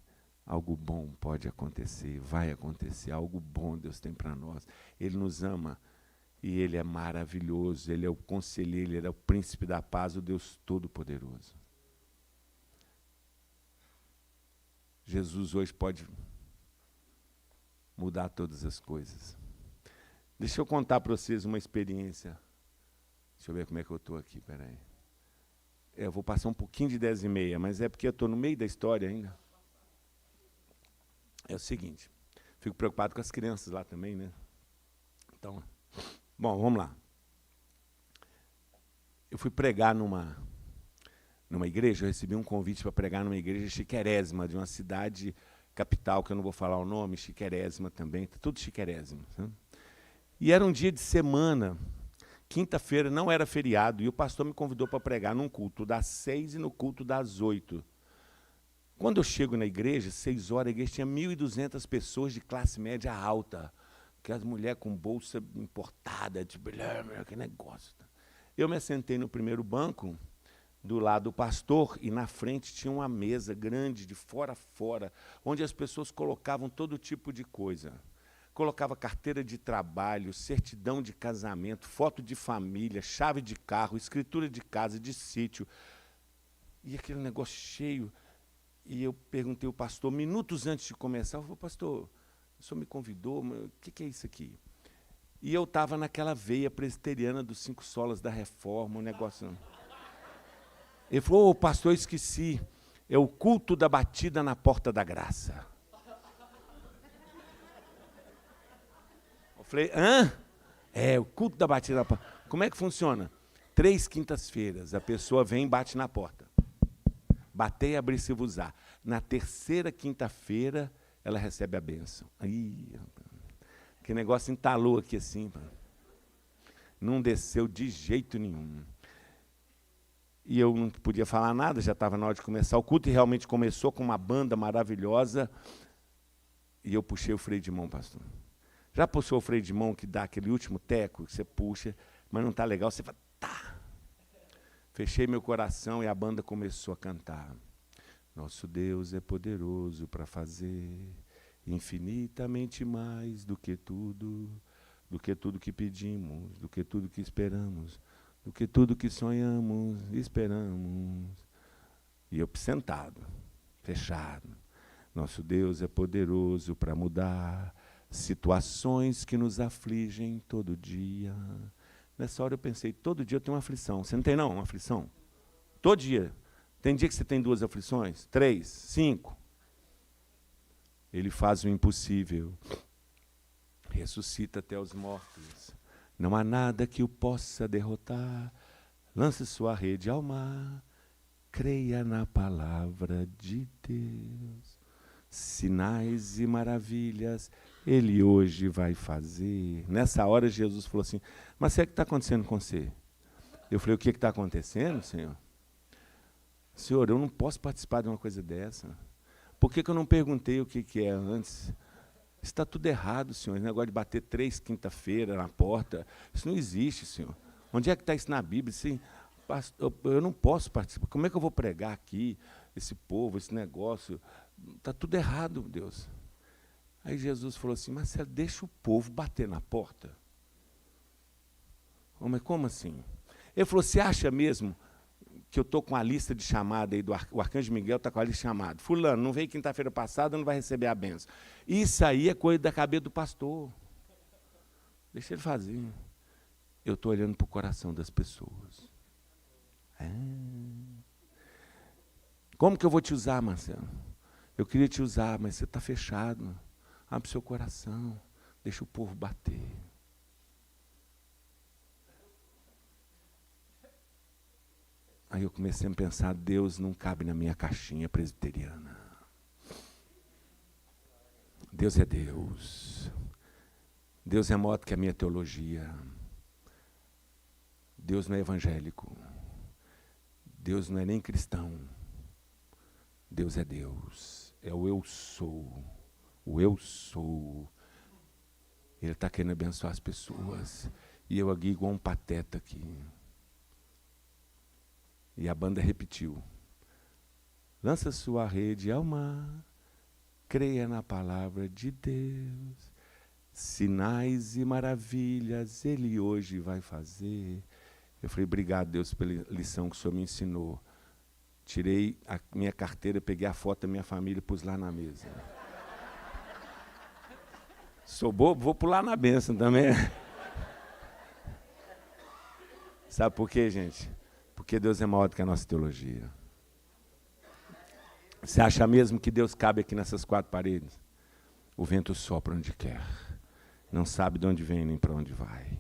algo bom pode acontecer, vai acontecer, algo bom Deus tem para nós. Ele nos ama e Ele é maravilhoso, Ele é o conselheiro, Ele é o príncipe da paz, o Deus Todo-Poderoso. Jesus hoje pode mudar todas as coisas. Deixa eu contar para vocês uma experiência. Deixa eu ver como é que eu estou aqui, peraí. Eu vou passar um pouquinho de 10h30, mas é porque eu estou no meio da história ainda. É o seguinte, fico preocupado com as crianças lá também, né? Então, bom, vamos lá. Eu fui pregar numa igreja, eu recebi um convite para pregar numa igreja chiquérésima, de uma cidade capital, que eu não vou falar o nome, chiquérésima também, tudo chiquérésimo. Sabe? E era um dia de semana, quinta-feira, não era feriado, e o pastor me convidou para pregar num culto das 6 e no culto das 8. Quando eu chego na igreja, 6 horas, a igreja tinha 1.200 pessoas de classe média alta, que as mulheres com bolsa importada, tipo, que negócio. Eu me assentei no primeiro banco, do lado do pastor, e na frente tinha uma mesa grande, de fora a fora, onde as pessoas colocavam todo tipo de coisa. Colocava carteira de trabalho, certidão de casamento, foto de família, chave de carro, escritura de casa, de sítio. E aquele negócio cheio. E eu perguntei ao pastor, minutos antes de começar, eu falei, pastor, o senhor me convidou, o que é isso aqui? E eu estava naquela veia presbiteriana dos 5 solas da reforma, um negócio... Ele falou, pastor, eu esqueci, é o culto da batida na porta da graça. Eu falei, hã? É, o culto da batida na porta. Como é que funciona? 3 quintas-feiras, a pessoa vem e bate na porta. Batei e abri-se-vos-á. Na 3ª quinta-feira, ela recebe a bênção. Ih, que negócio entalou aqui assim. Não desceu de jeito nenhum. E eu não podia falar nada, já estava na hora de começar o culto, e realmente começou com uma banda maravilhosa, e eu puxei o freio de mão, pastor. Já puxou o freio de mão que dá aquele último teco, que você puxa, mas não está legal, você fala, tá. Fechei meu coração e a banda começou a cantar. Nosso Deus é poderoso para fazer infinitamente mais do que tudo que pedimos, do que tudo que esperamos, do que tudo que sonhamos, esperamos. E eu sentado, fechado. Nosso Deus é poderoso para mudar situações que nos afligem todo dia. Nessa hora eu pensei, todo dia eu tenho uma aflição. Você não tem, não, uma aflição? Todo dia. Tem dia que você tem 2 aflições? 3, 5. Ele faz o impossível. Ressuscita até os mortos. Não há nada que o possa derrotar. Lance sua rede ao mar. Creia na palavra de Deus. Sinais e maravilhas Ele hoje vai fazer. Nessa hora Jesus falou assim, mas o que está acontecendo com você? Eu falei, o que está acontecendo, Senhor? Senhor, eu não posso participar de uma coisa dessa. Por que eu não perguntei o que é antes? Isso está tudo errado, senhor. Esse negócio de bater 3 quinta-feira na porta, isso não existe, senhor. Onde é que está isso na Bíblia? Assim, eu não posso participar. Como é que eu vou pregar aqui? Esse povo, esse negócio. Está tudo errado, Deus. Aí Jesus falou assim, Marcelo, deixa o povo bater na porta. Oh, mas como assim? Ele falou, você acha mesmo que eu estou com a lista de chamada aí, o arcanjo Miguel está com a lista de chamada. Fulano, não veio quinta-feira passada, não vai receber a benção. Isso aí é coisa da cabeça do pastor. Deixa ele fazer. Eu estou olhando para o coração das pessoas. Como que eu vou te usar, Marcelo? Eu queria te usar, mas você está fechado. Abre o seu coração, deixa o povo bater. Aí eu comecei a pensar, Deus não cabe na minha caixinha presbiteriana. Deus é Deus. Deus é maior do que a minha teologia. Deus não é evangélico. Deus não é nem cristão. Deus é Deus. É o eu sou. O eu sou. Ele está querendo abençoar as pessoas. E eu aqui igual um pateta aqui. E a banda repetiu. Lança sua rede ao mar, creia na palavra de Deus, sinais e maravilhas Ele hoje vai fazer. Eu falei, obrigado, Deus, pela lição que o Senhor me ensinou. Tirei a minha carteira, peguei a foto da minha família e pus lá na mesa. Sou bobo, vou pular na bênção também. Sabe por quê, gente? Porque Deus é maior do que a nossa teologia. Você acha mesmo que Deus cabe aqui nessas 4 paredes? O vento sopra onde quer. Não sabe de onde vem nem para onde vai.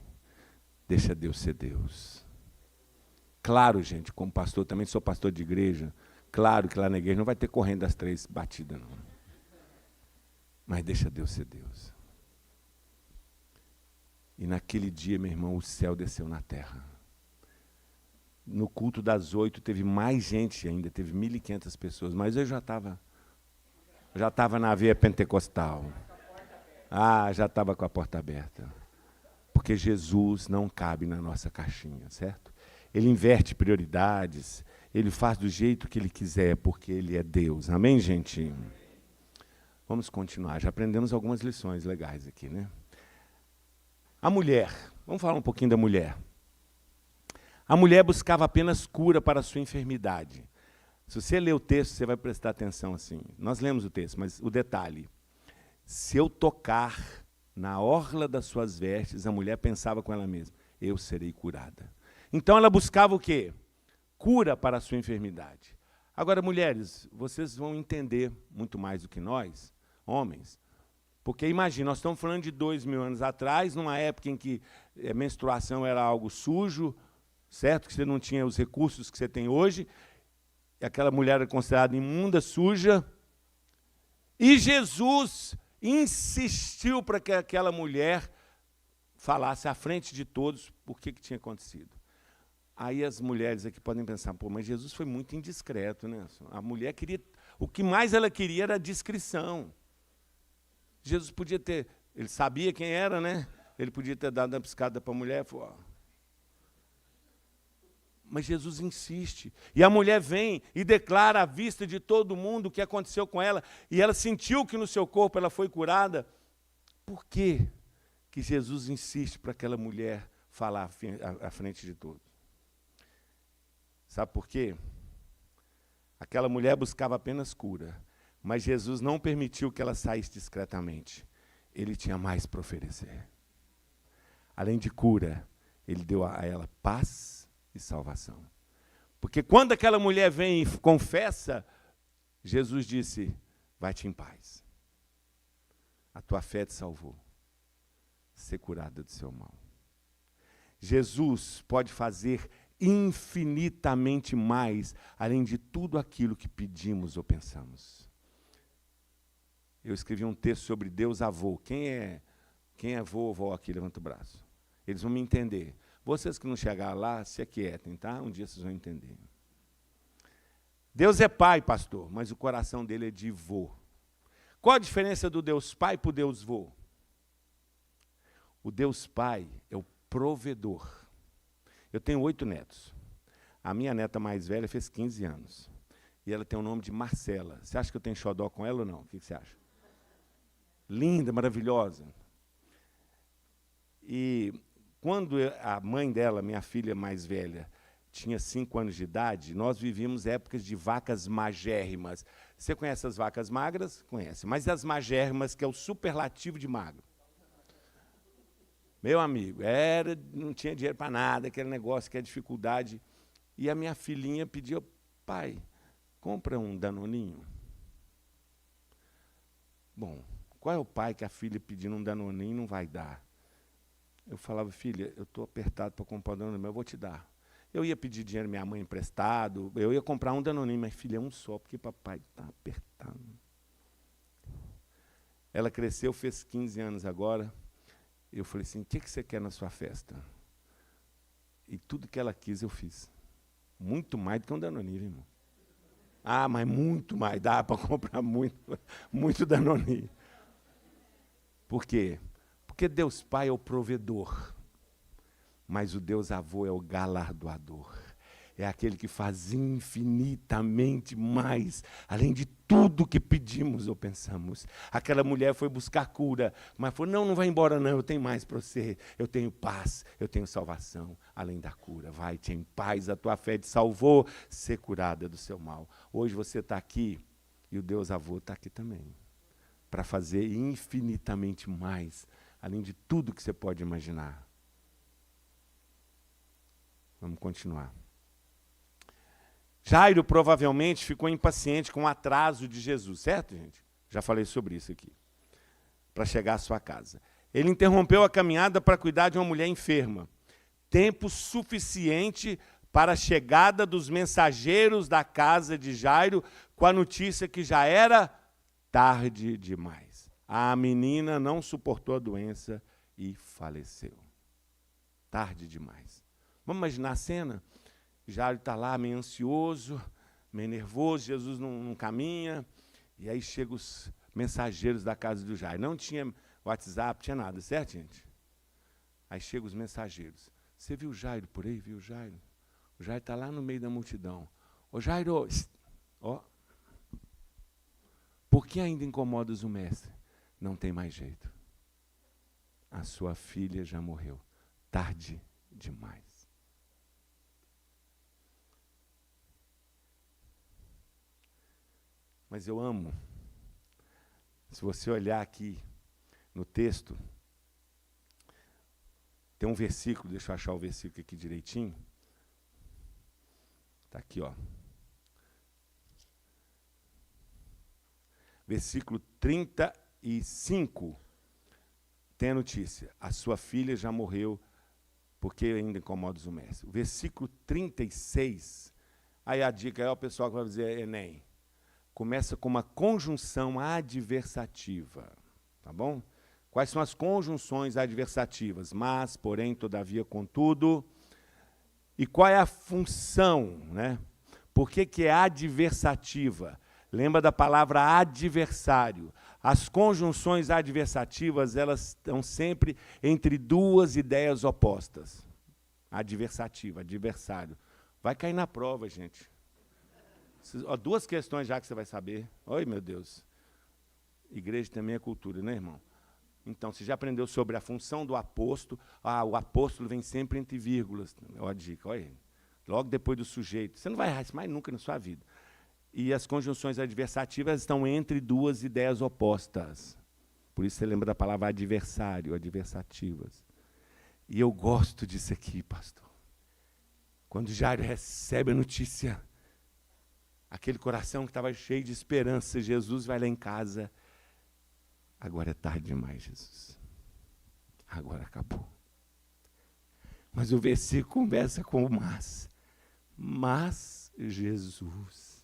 Deixa Deus ser Deus. Claro, gente, como pastor, também sou pastor de igreja. Claro que lá na igreja não vai ter correndo das 3 batidas, não. Mas deixa Deus ser Deus. E naquele dia, meu irmão, o céu desceu na terra. No culto das 8 teve mais gente ainda, teve 1.500 pessoas, mas eu já estava na veia pentecostal. Já estava com a porta aberta. Porque Jesus não cabe na nossa caixinha, certo? Ele inverte prioridades, ele faz do jeito que ele quiser, porque ele é Deus. Amém, gente? Vamos continuar, já aprendemos algumas lições legais aqui, né? A mulher, vamos falar um pouquinho da mulher. A mulher buscava apenas cura para a sua enfermidade. Se você ler o texto, você vai prestar atenção assim. Nós lemos o texto, mas o detalhe. Se eu tocar na orla das suas vestes, a mulher pensava com ela mesma, eu serei curada. Então ela buscava o quê? Cura para a sua enfermidade. Agora, mulheres, vocês vão entender muito mais do que nós, homens, porque imagina, nós estamos falando de 2.000 anos atrás, numa época em que menstruação era algo sujo, certo? Que você não tinha os recursos que você tem hoje, e aquela mulher era considerada imunda, suja, e Jesus insistiu para que aquela mulher falasse à frente de todos por que tinha acontecido. Aí as mulheres aqui podem pensar, pô, mas Jesus foi muito indiscreto, né? A mulher queria, o que mais ela queria era discrição. Jesus podia ter, ele sabia quem era, né? Ele podia ter dado uma piscada para a mulher e falou, mas Jesus insiste. E a mulher vem e declara à vista de todo mundo o que aconteceu com ela. E ela sentiu que no seu corpo ela foi curada. Por quê que Jesus insiste para aquela mulher falar à frente de todos? Sabe por quê? Aquela mulher buscava apenas cura. Mas Jesus não permitiu que ela saísse discretamente. Ele tinha mais para oferecer. Além de cura, ele deu a ela paz e salvação. Porque quando aquela mulher vem e confessa, Jesus disse, vai-te em paz. A tua fé te salvou. Ser curada do seu mal. Jesus pode fazer infinitamente mais, além de tudo aquilo que pedimos ou pensamos. Eu escrevi um texto sobre Deus avô. Quem é avô ou avó aqui? Levanta o braço. Eles vão me entender. Vocês que não chegaram lá, se aquietem, tá? Um dia vocês vão entender. Deus é pai, pastor, mas o coração dele é de vô. Qual a diferença do Deus Pai para o Deus Vô? O Deus Pai é o provedor. Eu tenho 8 netos. A minha neta mais velha fez 15 anos. E ela tem o nome de Marcela. Você acha que eu tenho xodó com ela ou não? O que você acha? Linda, maravilhosa. E quando a mãe dela, minha filha mais velha, tinha 5 anos de idade, nós vivíamos épocas de vacas magérrimas. Você conhece as vacas magras? Conhece. Mas as magérrimas, que é o superlativo de magro. Meu amigo, não tinha dinheiro para nada, aquele negócio que é dificuldade. E a minha filhinha pediu, pai, compra um Danoninho. Bom, qual é o pai que a filha pedindo um Danoninho não vai dar? Eu falava, filha, eu estou apertado para comprar um Danoninho, mas eu vou te dar. Eu ia pedir dinheiro à minha mãe emprestado, eu ia comprar um Danoninho, mas filha, é um só, porque papai está apertado. Ela cresceu, fez 15 anos agora. Eu falei assim, o que você quer na sua festa? E tudo que ela quis eu fiz. Muito mais do que um Danoninho, irmão. Ah, mas muito mais, dá para comprar muito Danoninho. Por quê? Porque Deus Pai é o provedor, mas o Deus Avô é o galardoador. É aquele que faz infinitamente mais, além de tudo que pedimos ou pensamos. Aquela mulher foi buscar cura, mas falou, não vai embora não, eu tenho mais para você. Eu tenho paz, eu tenho salvação, além da cura. Vai-te em paz, a tua fé te salvou, ser curada do seu mal. Hoje você está aqui, e o Deus Avô está aqui também, para fazer infinitamente mais, além de tudo que você pode imaginar. Vamos continuar. Jairo provavelmente ficou impaciente com o atraso de Jesus, certo, gente? Já falei sobre isso aqui. Para chegar à sua casa. Ele interrompeu a caminhada para cuidar de uma mulher enferma. Tempo suficiente para a chegada dos mensageiros da casa de Jairo com a notícia que já era tarde demais. A menina não suportou a doença e faleceu. Tarde demais. Vamos imaginar a cena? Jairo está lá meio ansioso, meio nervoso, Jesus não caminha, e aí chegam os mensageiros da casa do Jairo. Não tinha WhatsApp, tinha nada, certo, gente? Aí chegam os mensageiros. Você viu o Jairo por aí? Viu o Jairo? O Jairo está lá no meio da multidão. Ô Jairo, ó, por que ainda incomodas o mestre? Não tem mais jeito. A sua filha já morreu. Tarde demais. Mas eu amo. Se você olhar aqui no texto, tem um versículo, deixa eu achar o versículo aqui direitinho. Está aqui, ó. Versículo 35, tem a notícia. A sua filha já morreu, porque ainda incomodas o mestre. O versículo 36, aí a dica é o pessoal que vai dizer Enem. Começa com uma conjunção adversativa, tá bom? Quais são as conjunções adversativas? Mas, porém, todavia, contudo. E qual é a função, né? Por que é adversativa? Lembra da palavra adversário. As conjunções adversativas, elas estão sempre entre duas ideias opostas. Adversativa, adversário. Vai cair na prova, gente. 2 questões já que você vai saber. Oi, meu Deus. Igreja também é cultura, né, irmão? Então, você já aprendeu sobre a função do apóstolo. O apóstolo vem sempre entre vírgulas. Olha a dica, olha aí. Logo depois do sujeito. Você não vai errar isso mais nunca na sua vida. E as conjunções adversativas estão entre duas ideias opostas. Por isso você lembra da palavra adversário, adversativas. E eu gosto disso aqui, pastor. Quando Jairo recebe a notícia, aquele coração que estava cheio de esperança, Jesus vai lá em casa. Agora é tarde demais, Jesus. Agora acabou. Mas o versículo começa com o mas. Mas Jesus.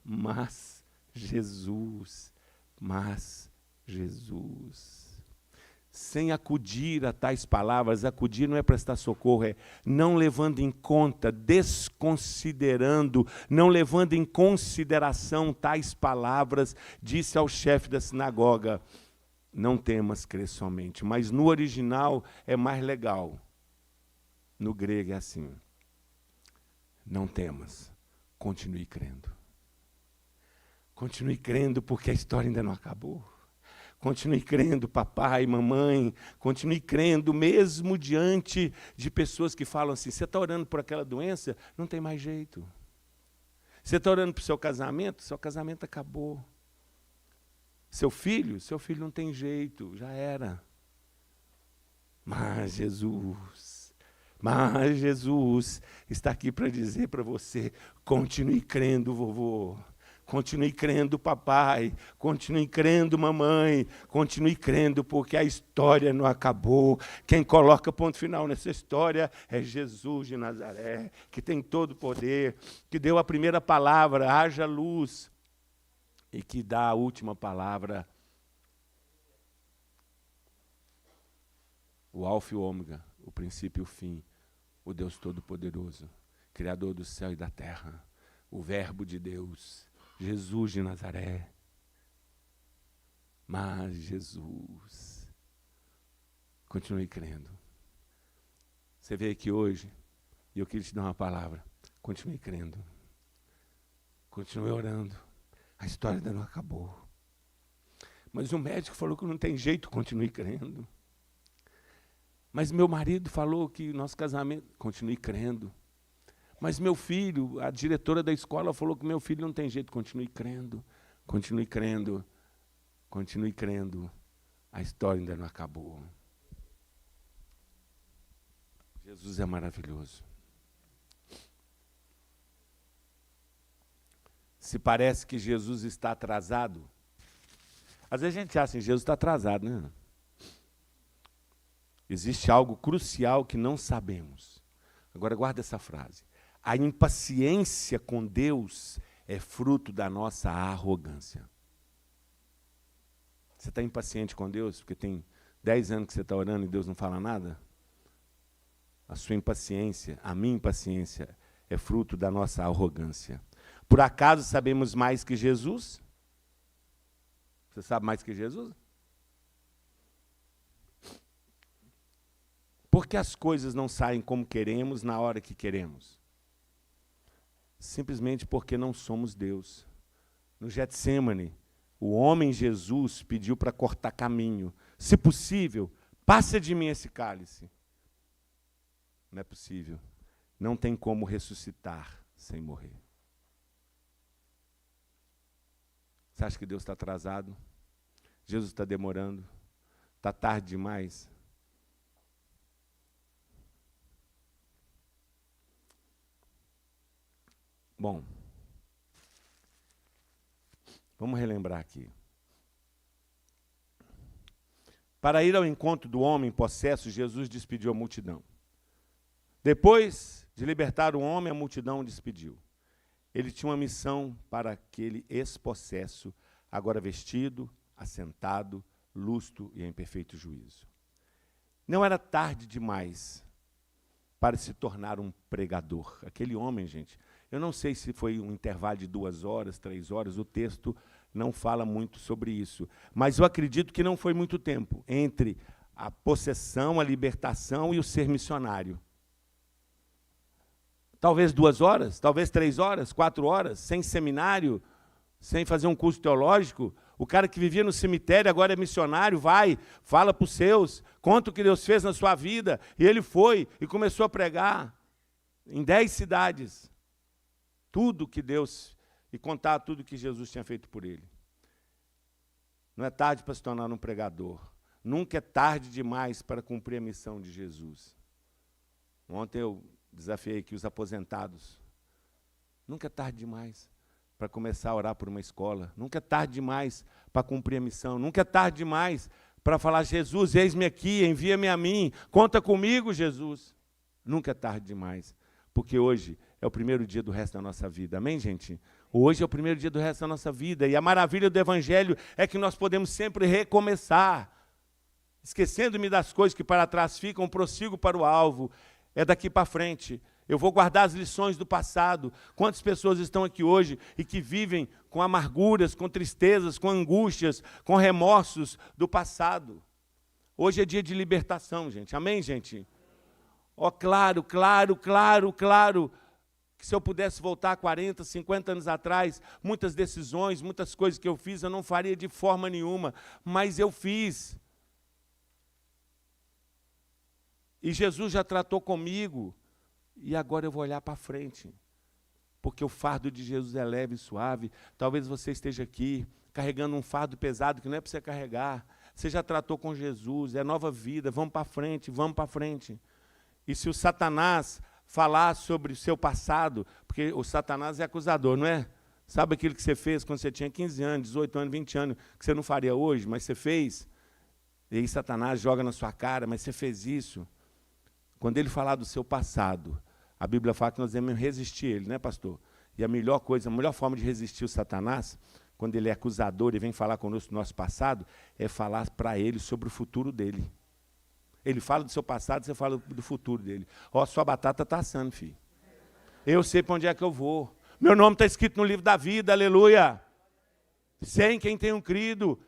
Mas Jesus. Mas Jesus. sem acudir a tais palavras. Acudir não é prestar socorro, é não levando em conta, desconsiderando, não levando em consideração tais palavras, disse ao chefe da sinagoga: não temas, crê somente. Mas no original é mais legal. No grego é assim: não temas, continue crendo. Continue crendo, porque a história ainda não acabou. Continue crendo, papai, mamãe, continue crendo, mesmo diante de pessoas que falam assim: você está orando por aquela doença? Não tem mais jeito. Você está orando para o seu casamento acabou. Seu filho não tem jeito, já era. Mas Jesus está aqui para dizer para você: continue crendo, vovô. Continue crendo, papai. Continue crendo, mamãe. Continue crendo, porque a história não acabou. Quem coloca ponto final nessa história é Jesus de Nazaré, que tem todo o poder, que deu a primeira palavra, haja luz, e que dá a última palavra, o alfa e o ômega, o princípio e o fim, o Deus Todo-Poderoso, Criador do céu e da terra, o Verbo de Deus, Jesus de Nazaré. Mas Jesus, continue crendo. Você veio aqui hoje e eu queria te dar uma palavra. Continue crendo. Continue orando. A história ainda não acabou. Mas o médico falou que não tem jeito, continue crendo. Mas meu marido falou que nosso casamento, continue crendo. Mas meu filho, a diretora da escola falou que meu filho não tem jeito, continue crendo, continue crendo, continue crendo. A história ainda não acabou. Jesus é maravilhoso. Se parece que Jesus está atrasado, às vezes a gente acha que Jesus está atrasado, né? Existe algo crucial que não sabemos. Agora guarda essa frase. A impaciência com Deus é fruto da nossa arrogância. Você está impaciente com Deus porque tem 10 anos que você está orando e Deus não fala nada? A sua impaciência, a minha impaciência, é fruto da nossa arrogância. Por acaso sabemos mais que Jesus? Você sabe mais que Jesus? Por que as coisas não saem como queremos na hora que queremos? Simplesmente porque não somos Deus. No Getsêmani, o homem Jesus pediu para cortar caminho. Se possível, passa de mim esse cálice. Não é possível. Não tem como ressuscitar sem morrer. Você acha que Deus está atrasado? Jesus está demorando? Está tarde demais? Bom, vamos relembrar aqui. Para ir ao encontro do homem possesso, Jesus despediu a multidão. Depois de libertar o homem, a multidão o despediu. Ele tinha uma missão para aquele ex-possesso, agora vestido, assentado, lustro e em perfeito juízo. Não era tarde demais para se tornar um pregador. Aquele homem, gente, eu não sei se foi um intervalo de 2 horas, 3 horas, o texto não fala muito sobre isso. Mas eu acredito que não foi muito tempo entre a possessão, a libertação e o ser missionário. Talvez 2 horas, talvez 3 horas, 4 horas, sem seminário, sem fazer um curso teológico. O cara que vivia no cemitério agora é missionário, vai, fala para os seus, conta o que Deus fez na sua vida. E ele foi e começou a pregar em 10 cidades. Tudo que Deus, e contar tudo que Jesus tinha feito por ele. Não é tarde para se tornar um pregador. Nunca é tarde demais para cumprir a missão de Jesus. Ontem eu desafiei aqui os aposentados. Nunca é tarde demais para começar a orar por uma escola. Nunca é tarde demais para cumprir a missão. Nunca é tarde demais para falar: Jesus, eis-me aqui, envia-me a mim. Conta comigo, Jesus. Nunca é tarde demais. Porque hoje é o primeiro dia do resto da nossa vida. Amém, gente? Hoje é o primeiro dia do resto da nossa vida. E a maravilha do Evangelho é que nós podemos sempre recomeçar. Esquecendo-me das coisas que para trás ficam, prossigo para o alvo. É daqui para frente. Eu vou guardar as lições do passado. Quantas pessoas estão aqui hoje e que vivem com amarguras, com tristezas, com angústias, com remorsos do passado? Hoje é dia de libertação, gente. Amém, gente? Ó, claro, que se eu pudesse voltar 40, 50 anos atrás, muitas decisões, muitas coisas que eu fiz, eu não faria de forma nenhuma, mas eu fiz. E Jesus já tratou comigo, e agora eu vou olhar para frente, porque o fardo de Jesus é leve e suave. Talvez você esteja aqui, carregando um fardo pesado que não é para você carregar. Você já tratou com Jesus, é nova vida, vamos para frente, vamos para frente. E se o Satanás falar sobre o seu passado, porque o Satanás é acusador, não é? Sabe aquilo que você fez quando você tinha 15 anos, 18 anos, 20 anos, que você não faria hoje, mas você fez? E aí Satanás joga na sua cara, mas você fez isso. Quando ele falar do seu passado, a Bíblia fala que nós devemos resistir ele, né, pastor? E a melhor coisa, a melhor forma de resistir o Satanás, quando ele é acusador e vem falar conosco do nosso passado, é falar para ele sobre o futuro dele. Ele fala do seu passado, você fala do futuro dele. Ó, sua batata está assando, filho. Eu sei para onde é que eu vou. Meu nome está escrito no livro da vida, aleluia. Sei em quem tenho crido.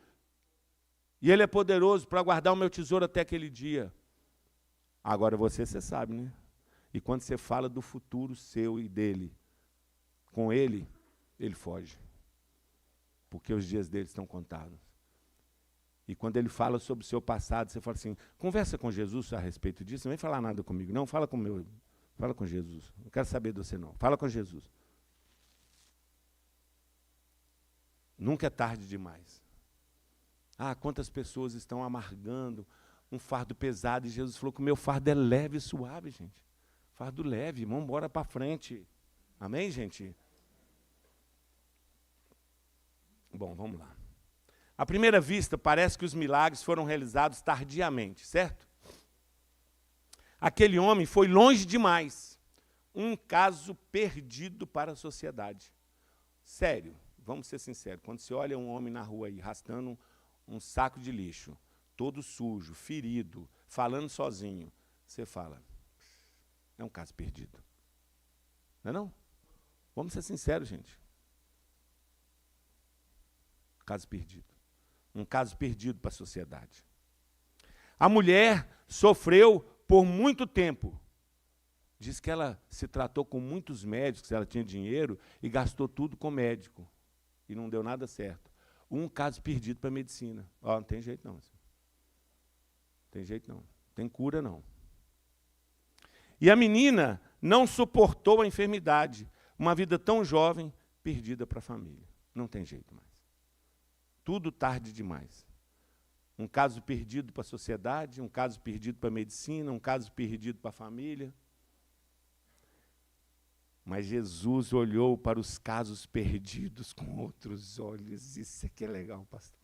E ele é poderoso para guardar o meu tesouro até aquele dia. Agora você sabe, né? E quando você fala do futuro seu e dele, com ele, ele foge. Porque os dias dele estão contados. E quando ele fala sobre o seu passado, você fala assim, conversa com Jesus a respeito disso, não vem falar nada comigo, não, fala com Jesus. Não quero saber de você, não. Fala com Jesus. Nunca é tarde demais. Ah, quantas pessoas estão amargando um fardo pesado, e Jesus falou que o meu fardo é leve e suave, gente. Fardo leve, vamos embora para frente. Amém, gente? Bom, vamos lá. À primeira vista, parece que os milagres foram realizados tardiamente, certo? Aquele homem foi longe demais. Um caso perdido para a sociedade. Sério, vamos ser sinceros. Quando você olha um homem na rua aí, arrastando um saco de lixo, todo sujo, ferido, falando sozinho, você fala, é um caso perdido. Não é não? Vamos ser sinceros, gente. Caso perdido. Um caso perdido para a sociedade. A mulher sofreu por muito tempo. Diz que ela se tratou com muitos médicos, ela tinha dinheiro, e gastou tudo com médico. E não deu nada certo. Um caso perdido para a medicina. Ó, não tem jeito não. Tem jeito não. Tem cura não. E a menina não suportou a enfermidade. Uma vida tão jovem, perdida para a família. Não tem jeito mais. Tudo tarde demais. Um caso perdido para a sociedade, um caso perdido para a medicina, um caso perdido para a família. Mas Jesus olhou para os casos perdidos com outros olhos. Isso aqui é legal, pastor.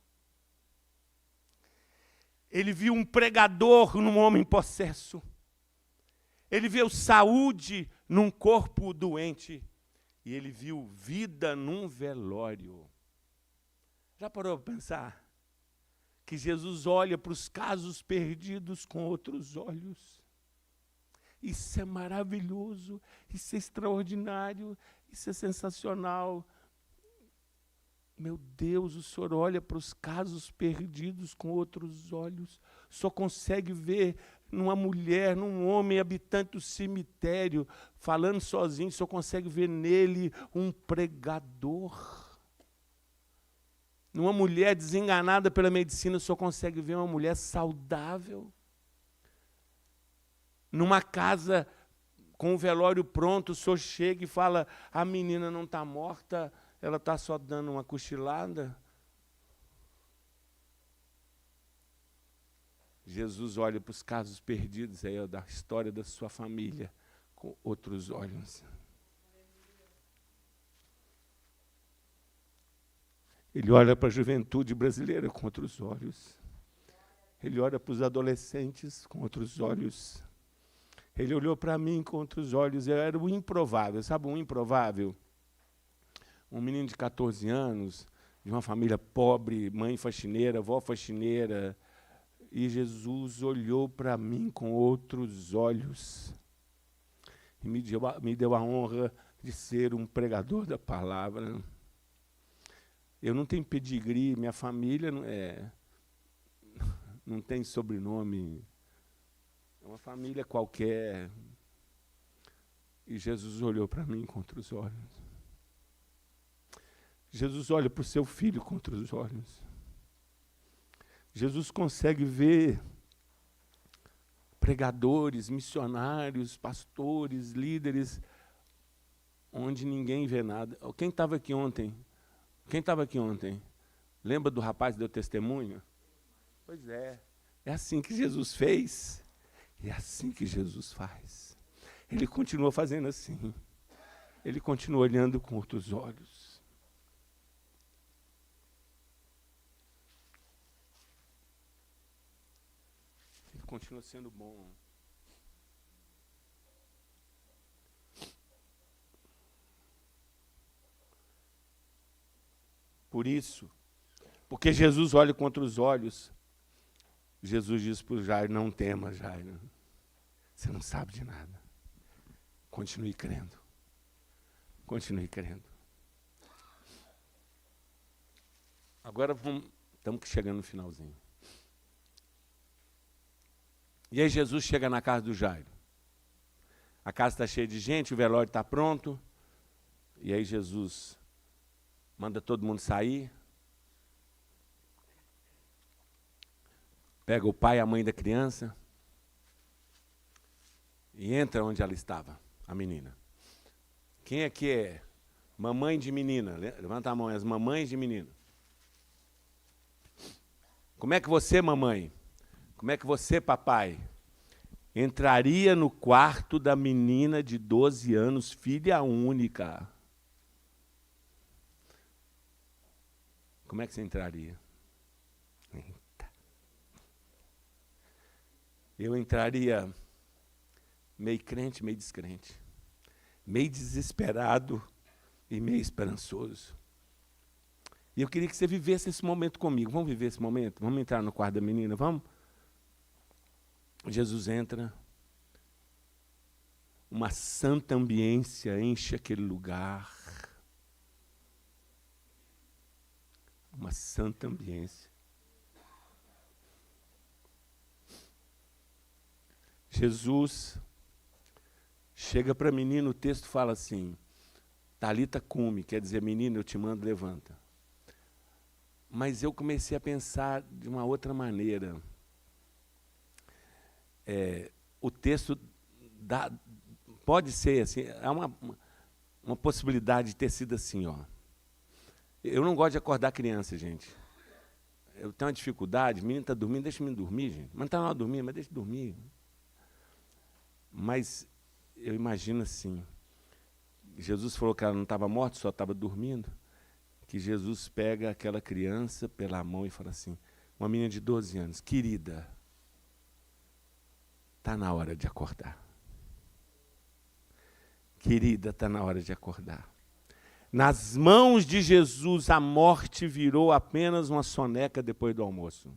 Ele viu um pregador num homem possesso. Ele viu saúde num corpo doente. E ele viu vida num velório. Já parou para pensar? Que Jesus olha para os casos perdidos com outros olhos. Isso é maravilhoso, isso é extraordinário, isso é sensacional. Meu Deus, o Senhor olha para os casos perdidos com outros olhos. Só consegue ver numa mulher, num homem habitante do cemitério, falando sozinho, só consegue ver nele um pregador. Numa mulher desenganada pela medicina, só consegue ver uma mulher saudável. Numa casa com o velório pronto, o senhor chega e fala, a menina não está morta, ela está só dando uma cochilada. Jesus olha para os casos perdidos aí, da história da sua família com outros olhos. Ele olha para a juventude brasileira com outros olhos. Ele olha para os adolescentes com outros olhos. Ele olhou para mim com outros olhos. Eu era o improvável. Sabe o improvável? Um menino de 14 anos, de uma família pobre, mãe faxineira, avó faxineira, E Jesus olhou para mim com outros olhos e me deu a honra de ser um pregador da palavra. Eu não tenho pedigree, minha família não tem sobrenome, é uma família qualquer. E Jesus olhou para mim com outros olhos. Jesus olha para o seu filho com outros olhos. Jesus consegue ver pregadores, missionários, pastores, líderes, onde ninguém vê nada. Quem estava aqui ontem? Quem estava aqui ontem? Lembra do rapaz que deu testemunho? Pois é. É assim que Jesus fez. E é assim que Jesus faz. Ele continua fazendo assim. Ele continua olhando com outros olhos. Ele continua sendo bom. Por isso, porque Jesus olha com outros olhos, Jesus diz para o Jairo: não tema, Jairo. Você não sabe de nada. Continue crendo. Continue crendo. Agora estamos chegando no finalzinho. E aí Jesus chega na casa do Jairo. A casa está cheia de gente, o velório está pronto. E aí Jesus manda todo mundo sair. Pega o pai e a mãe da criança e entra onde ela estava, a menina. Quem aqui é mamãe de menina? Levanta a mão, as mamães de menina. Como é que você, mamãe, como é que você, papai, entraria no quarto da menina de 12 anos, filha única? Como é que você entraria? Eita. Eu entraria meio crente, meio descrente. Meio desesperado e meio esperançoso. E eu queria que você vivesse esse momento comigo. Vamos viver esse momento? Vamos entrar no quarto da menina? Vamos? Jesus entra. Uma santa ambiência enche aquele lugar. Uma santa ambiência. Jesus chega para a menina, o texto fala assim: Talita cumi, quer dizer, menina, eu te mando, levanta. Mas eu comecei a pensar de uma outra maneira. O texto pode ser assim, há uma possibilidade de ter sido assim, ó. Eu não gosto de acordar criança, gente. Eu tenho uma dificuldade, o menino está dormindo, deixa o menino dormir, gente. Mas não está lá dormindo, mas deixa dormir. Mas eu imagino assim, Jesus falou que ela não estava morta, só estava dormindo, que Jesus pega aquela criança pela mão e fala assim, uma menina de 12 anos, querida, está na hora de acordar. Querida, está na hora de acordar. Nas mãos de Jesus, a morte virou apenas uma soneca depois do almoço.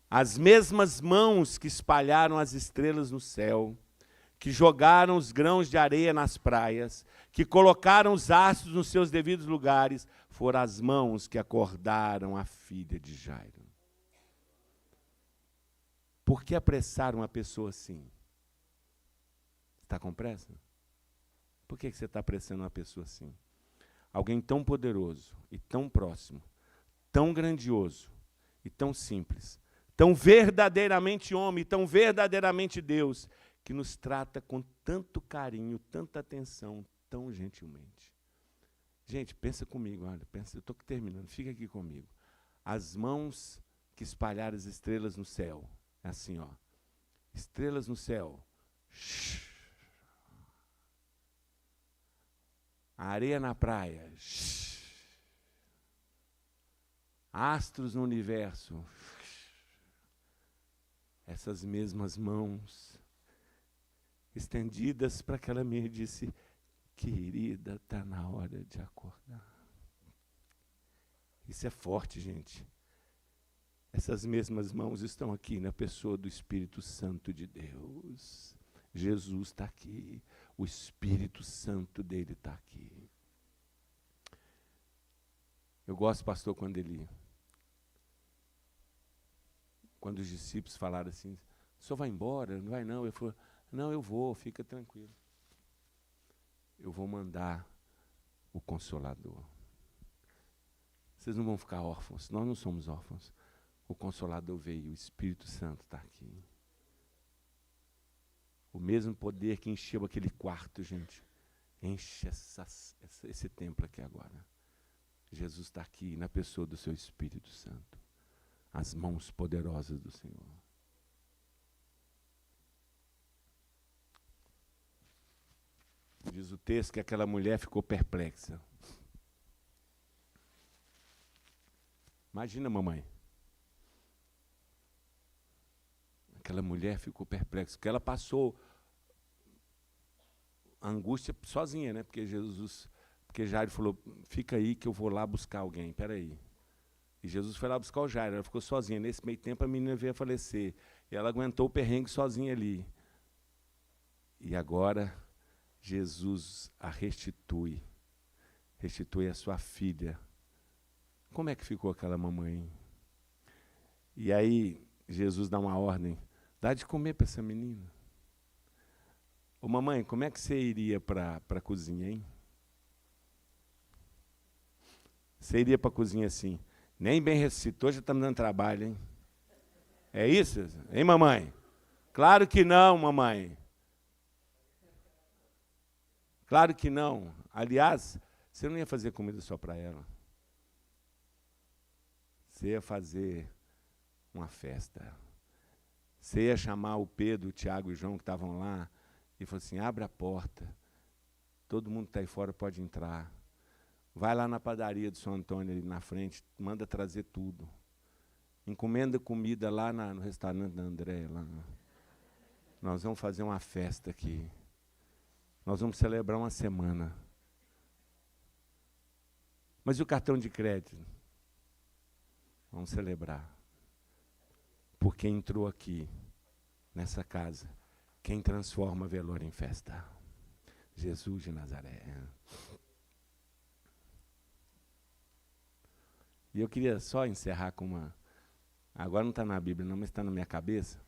As mesmas mãos que espalharam as estrelas no céu, que jogaram os grãos de areia nas praias, que colocaram os astros nos seus devidos lugares, foram as mãos que acordaram a filha de Jairo. Por que apressar uma pessoa assim? Está com pressa? Por que você está apressando uma pessoa assim? Alguém tão poderoso e tão próximo, tão grandioso e tão simples, tão verdadeiramente homem, tão verdadeiramente Deus, que nos trata com tanto carinho, tanta atenção, tão gentilmente. Gente, pensa comigo, olha, pensa, eu estou terminando, fica aqui comigo. As mãos que espalharam as estrelas no céu, é assim, ó, estrelas no céu, a areia na praia, astros no universo, essas mesmas mãos estendidas para aquela menina, disse, querida, está na hora de acordar. Isso é forte, gente. Essas mesmas mãos estão aqui na pessoa do Espírito Santo de Deus. Jesus está aqui. O Espírito Santo dele está aqui. Eu gosto, pastor, quando os discípulos falaram assim, o senhor vai embora? Não vai não? Ele falou, não, eu vou, fica tranquilo. Eu vou mandar o Consolador. Vocês não vão ficar órfãos, nós não somos órfãos. O Consolador veio, o Espírito Santo está aqui. O mesmo poder que encheu aquele quarto, gente, enche esse templo aqui agora. Jesus está aqui na pessoa do seu Espírito Santo. As mãos poderosas do Senhor. Diz o texto que aquela mulher ficou perplexa. Imagina, mamãe. Aquela mulher ficou perplexa, porque ela passou a angústia sozinha, né? Porque Jairo falou, fica aí que eu vou lá buscar alguém, peraí. E Jesus foi lá buscar o Jairo, ela ficou sozinha. Nesse meio tempo a menina veio a falecer. E ela aguentou o perrengue sozinha ali. E agora Jesus a restitui a sua filha. Como é que ficou aquela mamãe? E aí Jesus dá uma ordem, dá de comer para essa menina. Ô mamãe, como é que você iria para a cozinha, hein? Você iria para a cozinha assim, nem bem ressuscitou, já está me dando trabalho, hein? É isso? Hein, mamãe? Claro que não, mamãe. Claro que não. Aliás, você não ia fazer comida só para ela. Você ia fazer uma festa. Você ia chamar o Pedro, o Tiago e o João que estavam lá e falou assim, abre a porta. Todo mundo que está aí fora pode entrar. Vai lá na padaria do São Antônio, ali na frente, manda trazer tudo. Encomenda comida lá no restaurante da André. Lá. Nós vamos fazer uma festa aqui. Nós vamos celebrar uma semana. Mas e o cartão de crédito? Vamos celebrar. Porque entrou aqui, nessa casa, quem transforma velório em festa. Jesus de Nazaré. E eu queria só encerrar com uma... Agora não está na Bíblia não, mas está na minha cabeça.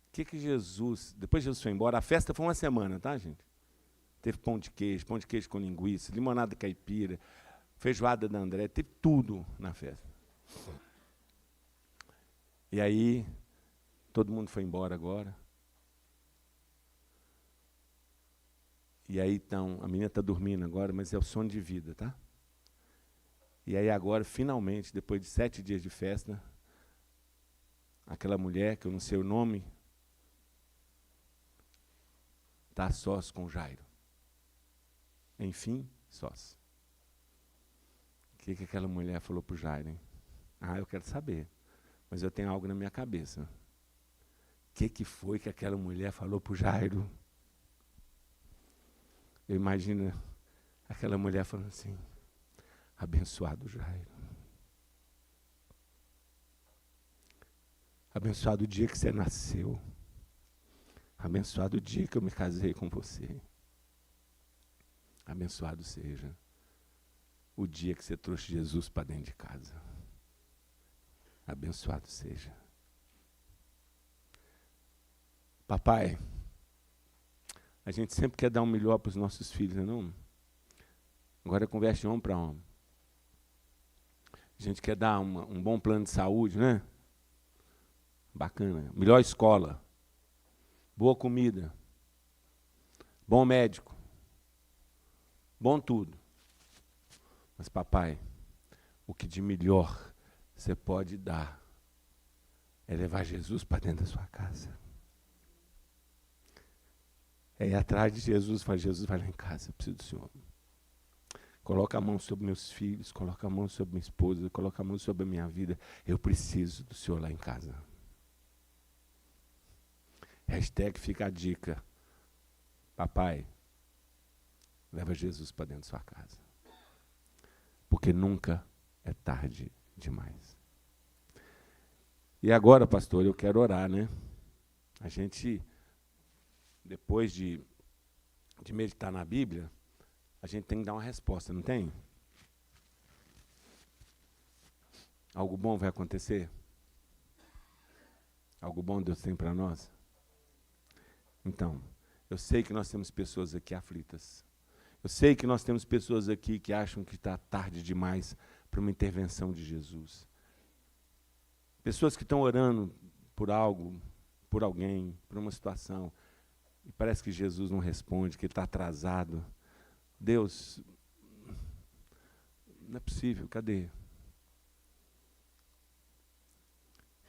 O que Jesus... Depois Jesus foi embora, a festa foi uma semana, tá, gente? Teve pão de queijo com linguiça, limonada caipira, feijoada da André, teve tudo na festa. E aí, todo mundo foi embora agora. E aí, então, a menina está dormindo agora, mas é o sono de vida, tá? E aí agora, finalmente, depois de 7 dias de festa, aquela mulher, que eu não sei o nome, está sós com Jairo. Enfim, sós. O que aquela mulher falou para o Jairo, hein? Ah, eu quero saber, mas eu tenho algo na minha cabeça. O que foi que aquela mulher falou para o Jairo? Eu imagino aquela mulher falando assim, abençoado Jairo. Abençoado o dia que você nasceu. Abençoado o dia que eu me casei com você. Abençoado seja o dia que você trouxe Jesus para dentro de casa. Abençoado seja. Papai, a gente sempre quer dar o melhor para os nossos filhos, não? Agora é conversa de homem para homem. A gente quer dar um bom plano de saúde, né? Bacana. Melhor escola. Boa comida. Bom médico. Bom tudo. Mas, papai, o que de melhor você pode dar é levar Jesus para dentro da sua casa. É ir atrás de Jesus, fala, Jesus, vai lá em casa, eu preciso do Senhor. Coloca a mão sobre meus filhos, coloca a mão sobre minha esposa, coloca a mão sobre a minha vida. Eu preciso do Senhor lá em casa. Hashtag fica a dica. Papai, leva Jesus para dentro da sua casa. Porque nunca é tarde demais. E agora, pastor, eu quero orar, né? A gente, depois de meditar na Bíblia, a gente tem que dar uma resposta, não tem? Algo bom vai acontecer? Algo bom Deus tem para nós? Então, eu sei que nós temos pessoas aqui aflitas. Eu sei que nós temos pessoas aqui que acham que está tarde demais para uma intervenção de Jesus. Pessoas que estão orando por algo, por alguém, por uma situação, e parece que Jesus não responde, que ele está atrasado. Deus, não é possível, cadê?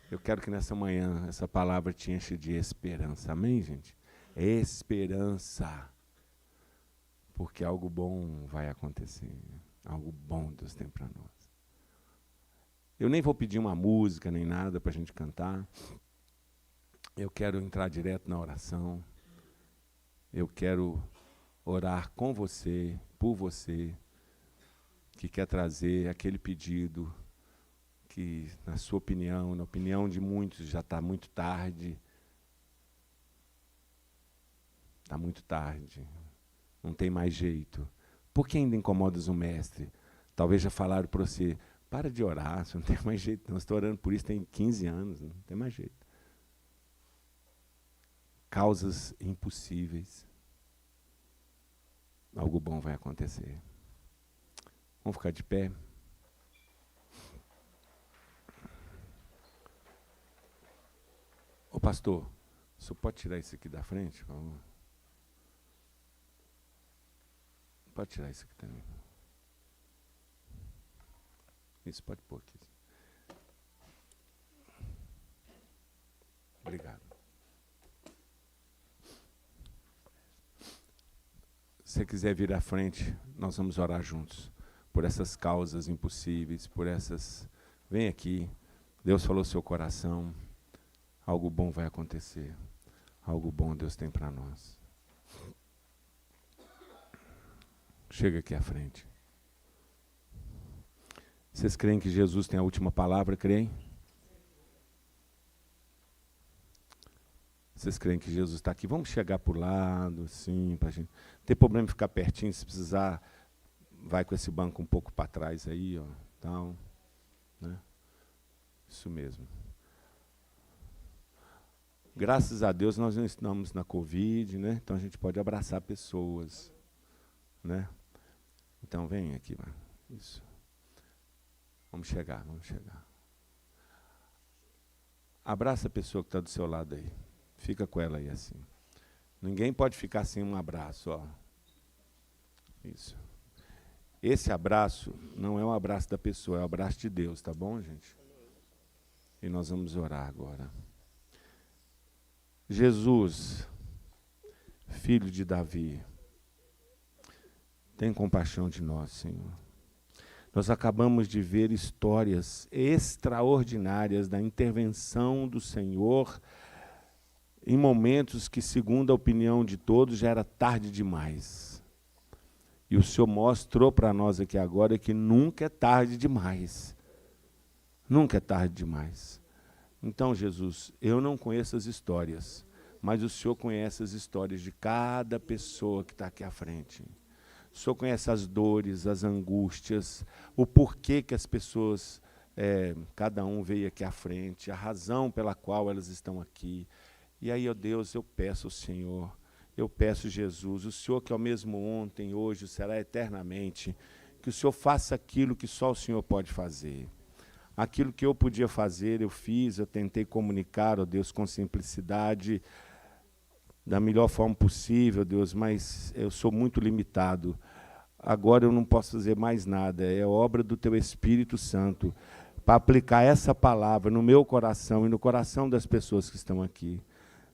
Eu quero que nessa manhã essa palavra te enche de esperança. Amém, gente? Esperança. Porque algo bom vai acontecer. Algo bom Deus tem para nós. Eu nem vou pedir uma música, nem nada para a gente cantar. Eu quero entrar direto na oração. Eu quero orar com você, por você, que quer trazer aquele pedido que, na sua opinião, na opinião de muitos, já está muito tarde. Está muito tarde. Não tem mais jeito. Por que ainda incomodas o mestre? Talvez já falaram para você, para de orar, você não tem mais jeito. Nós estamos orando por isso tem 15 anos, não tem mais jeito. Causas impossíveis. Algo bom vai acontecer. Vamos ficar de pé? Ô pastor, o senhor pode tirar isso aqui da frente, por favor? Pode tirar isso aqui também. Isso, pode pôr aqui. Obrigado. Se você quiser vir à frente, nós vamos orar juntos. Por essas causas impossíveis, por essas... Vem aqui. Deus falou seu coração. Algo bom vai acontecer. Algo bom Deus tem para nós. Chega aqui à frente. Vocês creem que Jesus tem a última palavra? Creem? Vocês creem que Jesus está aqui? Vamos chegar por lado, assim, para a gente. Não tem problema em ficar pertinho, se precisar, vai com esse banco um pouco para trás aí, ó, tal, né? Isso mesmo. Graças a Deus nós não estamos na Covid, né? Então a gente pode abraçar pessoas, né? Então vem aqui, mano. Isso. Vamos chegar, vamos chegar. Abraça a pessoa que está do seu lado aí. Fica com ela aí assim. Ninguém pode ficar sem um abraço, ó. Isso. Esse abraço não é um abraço da pessoa, é um abraço de Deus, tá bom, gente? E nós vamos orar agora. Jesus, filho de Davi, tem compaixão de nós, Senhor. Nós acabamos de ver histórias extraordinárias da intervenção do Senhor em momentos que, segundo a opinião de todos, já era tarde demais. E o Senhor mostrou para nós aqui agora que nunca é tarde demais. Nunca é tarde demais. Então, Jesus, eu não conheço as histórias, mas o Senhor conhece as histórias de cada pessoa que está aqui à frente. O Senhor conhece as dores, as angústias, o porquê que as pessoas, cada um veio aqui à frente, a razão pela qual elas estão aqui. E aí, ó Deus, eu peço ao Senhor, eu peço, Jesus, o Senhor que é o mesmo ontem, hoje, será eternamente, que o Senhor faça aquilo que só o Senhor pode fazer. Aquilo que eu podia fazer, eu fiz, eu tentei comunicar, ó Deus, com simplicidade, da melhor forma possível, Deus, mas eu sou muito limitado. Agora eu não posso fazer mais nada, é obra do Teu Espírito Santo, para aplicar essa palavra no meu coração e no coração das pessoas que estão aqui.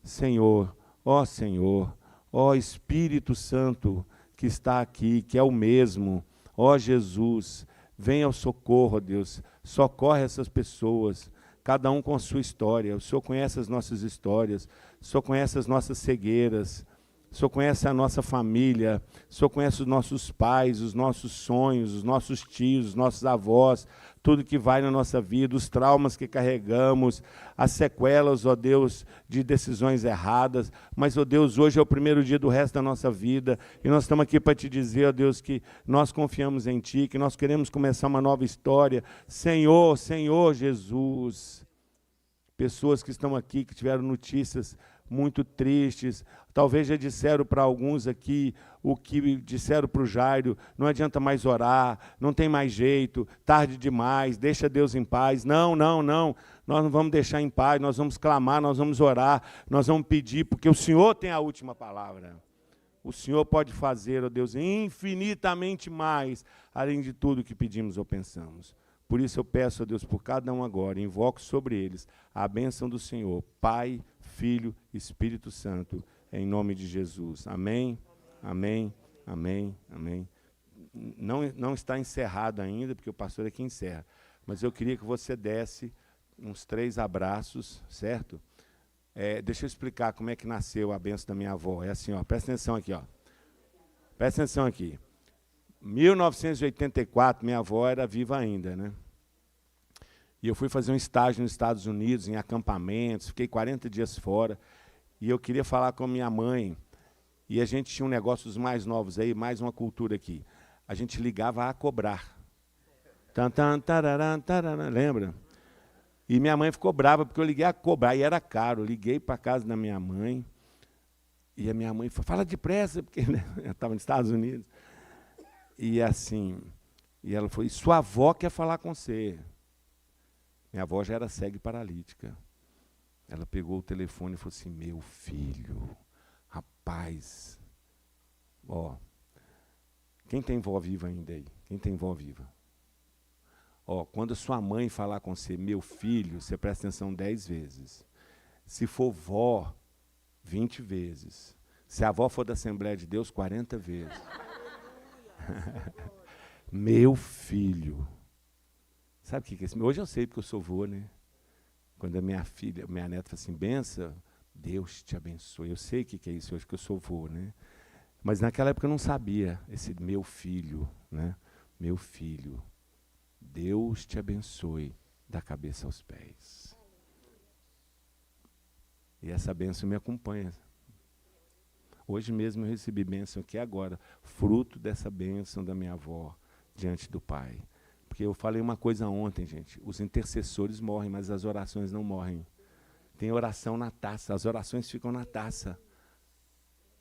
Senhor, ó Espírito Santo que está aqui, que é o mesmo, ó Jesus, venha ao socorro, ó Deus, socorre essas pessoas, cada um com a sua história. O Senhor conhece as nossas histórias, o Senhor conhece as nossas cegueiras, O Senhor conhece a nossa família, o Senhor conhece os nossos pais, os nossos sonhos, os nossos tios, os nossos avós, tudo que vai na nossa vida, os traumas que carregamos, as sequelas, ó Deus, de decisões erradas. Mas, ó Deus, hoje é o primeiro dia do resto da nossa vida, e nós estamos aqui para te dizer, ó Deus, que nós confiamos em Ti, que nós queremos começar uma nova história. Senhor, Senhor Jesus, pessoas que estão aqui, que tiveram notícias muito tristes, talvez já disseram para alguns aqui o que disseram para o Jairo: não adianta mais orar, não tem mais jeito, tarde demais, deixa Deus em paz. Não, não, não, nós não vamos deixar em paz, nós vamos clamar, nós vamos orar, nós vamos pedir, porque o Senhor tem a última palavra. O Senhor pode fazer, ó Deus, infinitamente mais, além de tudo que pedimos ou pensamos. Por isso eu peço, ó Deus, por cada um agora, invoco sobre eles a bênção do Senhor, Pai, Filho, Espírito Santo, em nome de Jesus. Amém, amém, amém, amém. Não está encerrado ainda, porque o pastor aqui encerra, mas eu queria que você desse uns 3 abraços, certo? Deixa eu explicar como é que nasceu a bênção da minha avó. É assim, ó, presta atenção aqui, ó. Presta atenção aqui. 1984, minha avó era viva ainda, né? E eu fui fazer um estágio nos Estados Unidos, em acampamentos, fiquei 40 dias fora, e eu queria falar com a minha mãe, e a gente tinha um negócio dos mais novos aí, mais uma cultura aqui. A gente ligava a cobrar. Tan, tan, tararam, tararam, lembra? E minha mãe ficou brava, porque eu liguei a cobrar, e era caro. Eu liguei para a casa da minha mãe, e a minha mãe falou: fala depressa, porque, né, eu estava nos Estados Unidos. E assim, e ela falou: e sua avó quer falar com você. Minha avó já era cega e paralítica. Ela pegou o telefone e falou assim: meu filho, rapaz, ó, quem tem vó viva ainda aí? Quem tem vó viva? Ó, quando a sua mãe falar com você, meu filho, você presta atenção 10 vezes. Se for vó, 20 vezes. Se a avó for da Assembleia de Deus, 40 vezes. Meu filho. Sabe o que é isso? Hoje eu sei, porque eu sou vô, né? Quando a minha filha, minha neta fala assim: benção, Deus te abençoe. Eu sei o que é isso hoje, que eu sou vô, né? Mas naquela época eu não sabia esse meu filho, né? Meu filho, Deus te abençoe da cabeça aos pés. E essa bênção me acompanha. Hoje mesmo eu recebi bênção aqui agora, fruto dessa bênção da minha avó diante do Pai. Porque eu falei uma coisa ontem, gente: os intercessores morrem, mas as orações não morrem. Tem oração na taça, as orações ficam na taça.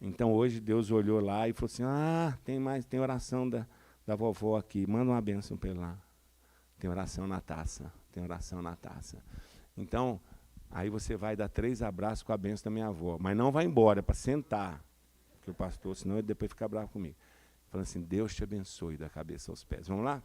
Então hoje Deus olhou lá e falou assim: ah, tem oração da vovó aqui, manda uma bênção para ele lá. Tem oração na taça, tem oração na taça. Então, aí você vai dar 3 abraços com a bênção da minha avó, mas não vai embora, é para sentar, porque o pastor, senão ele depois fica bravo comigo. Falando assim: Deus te abençoe da cabeça aos pés. Vamos lá?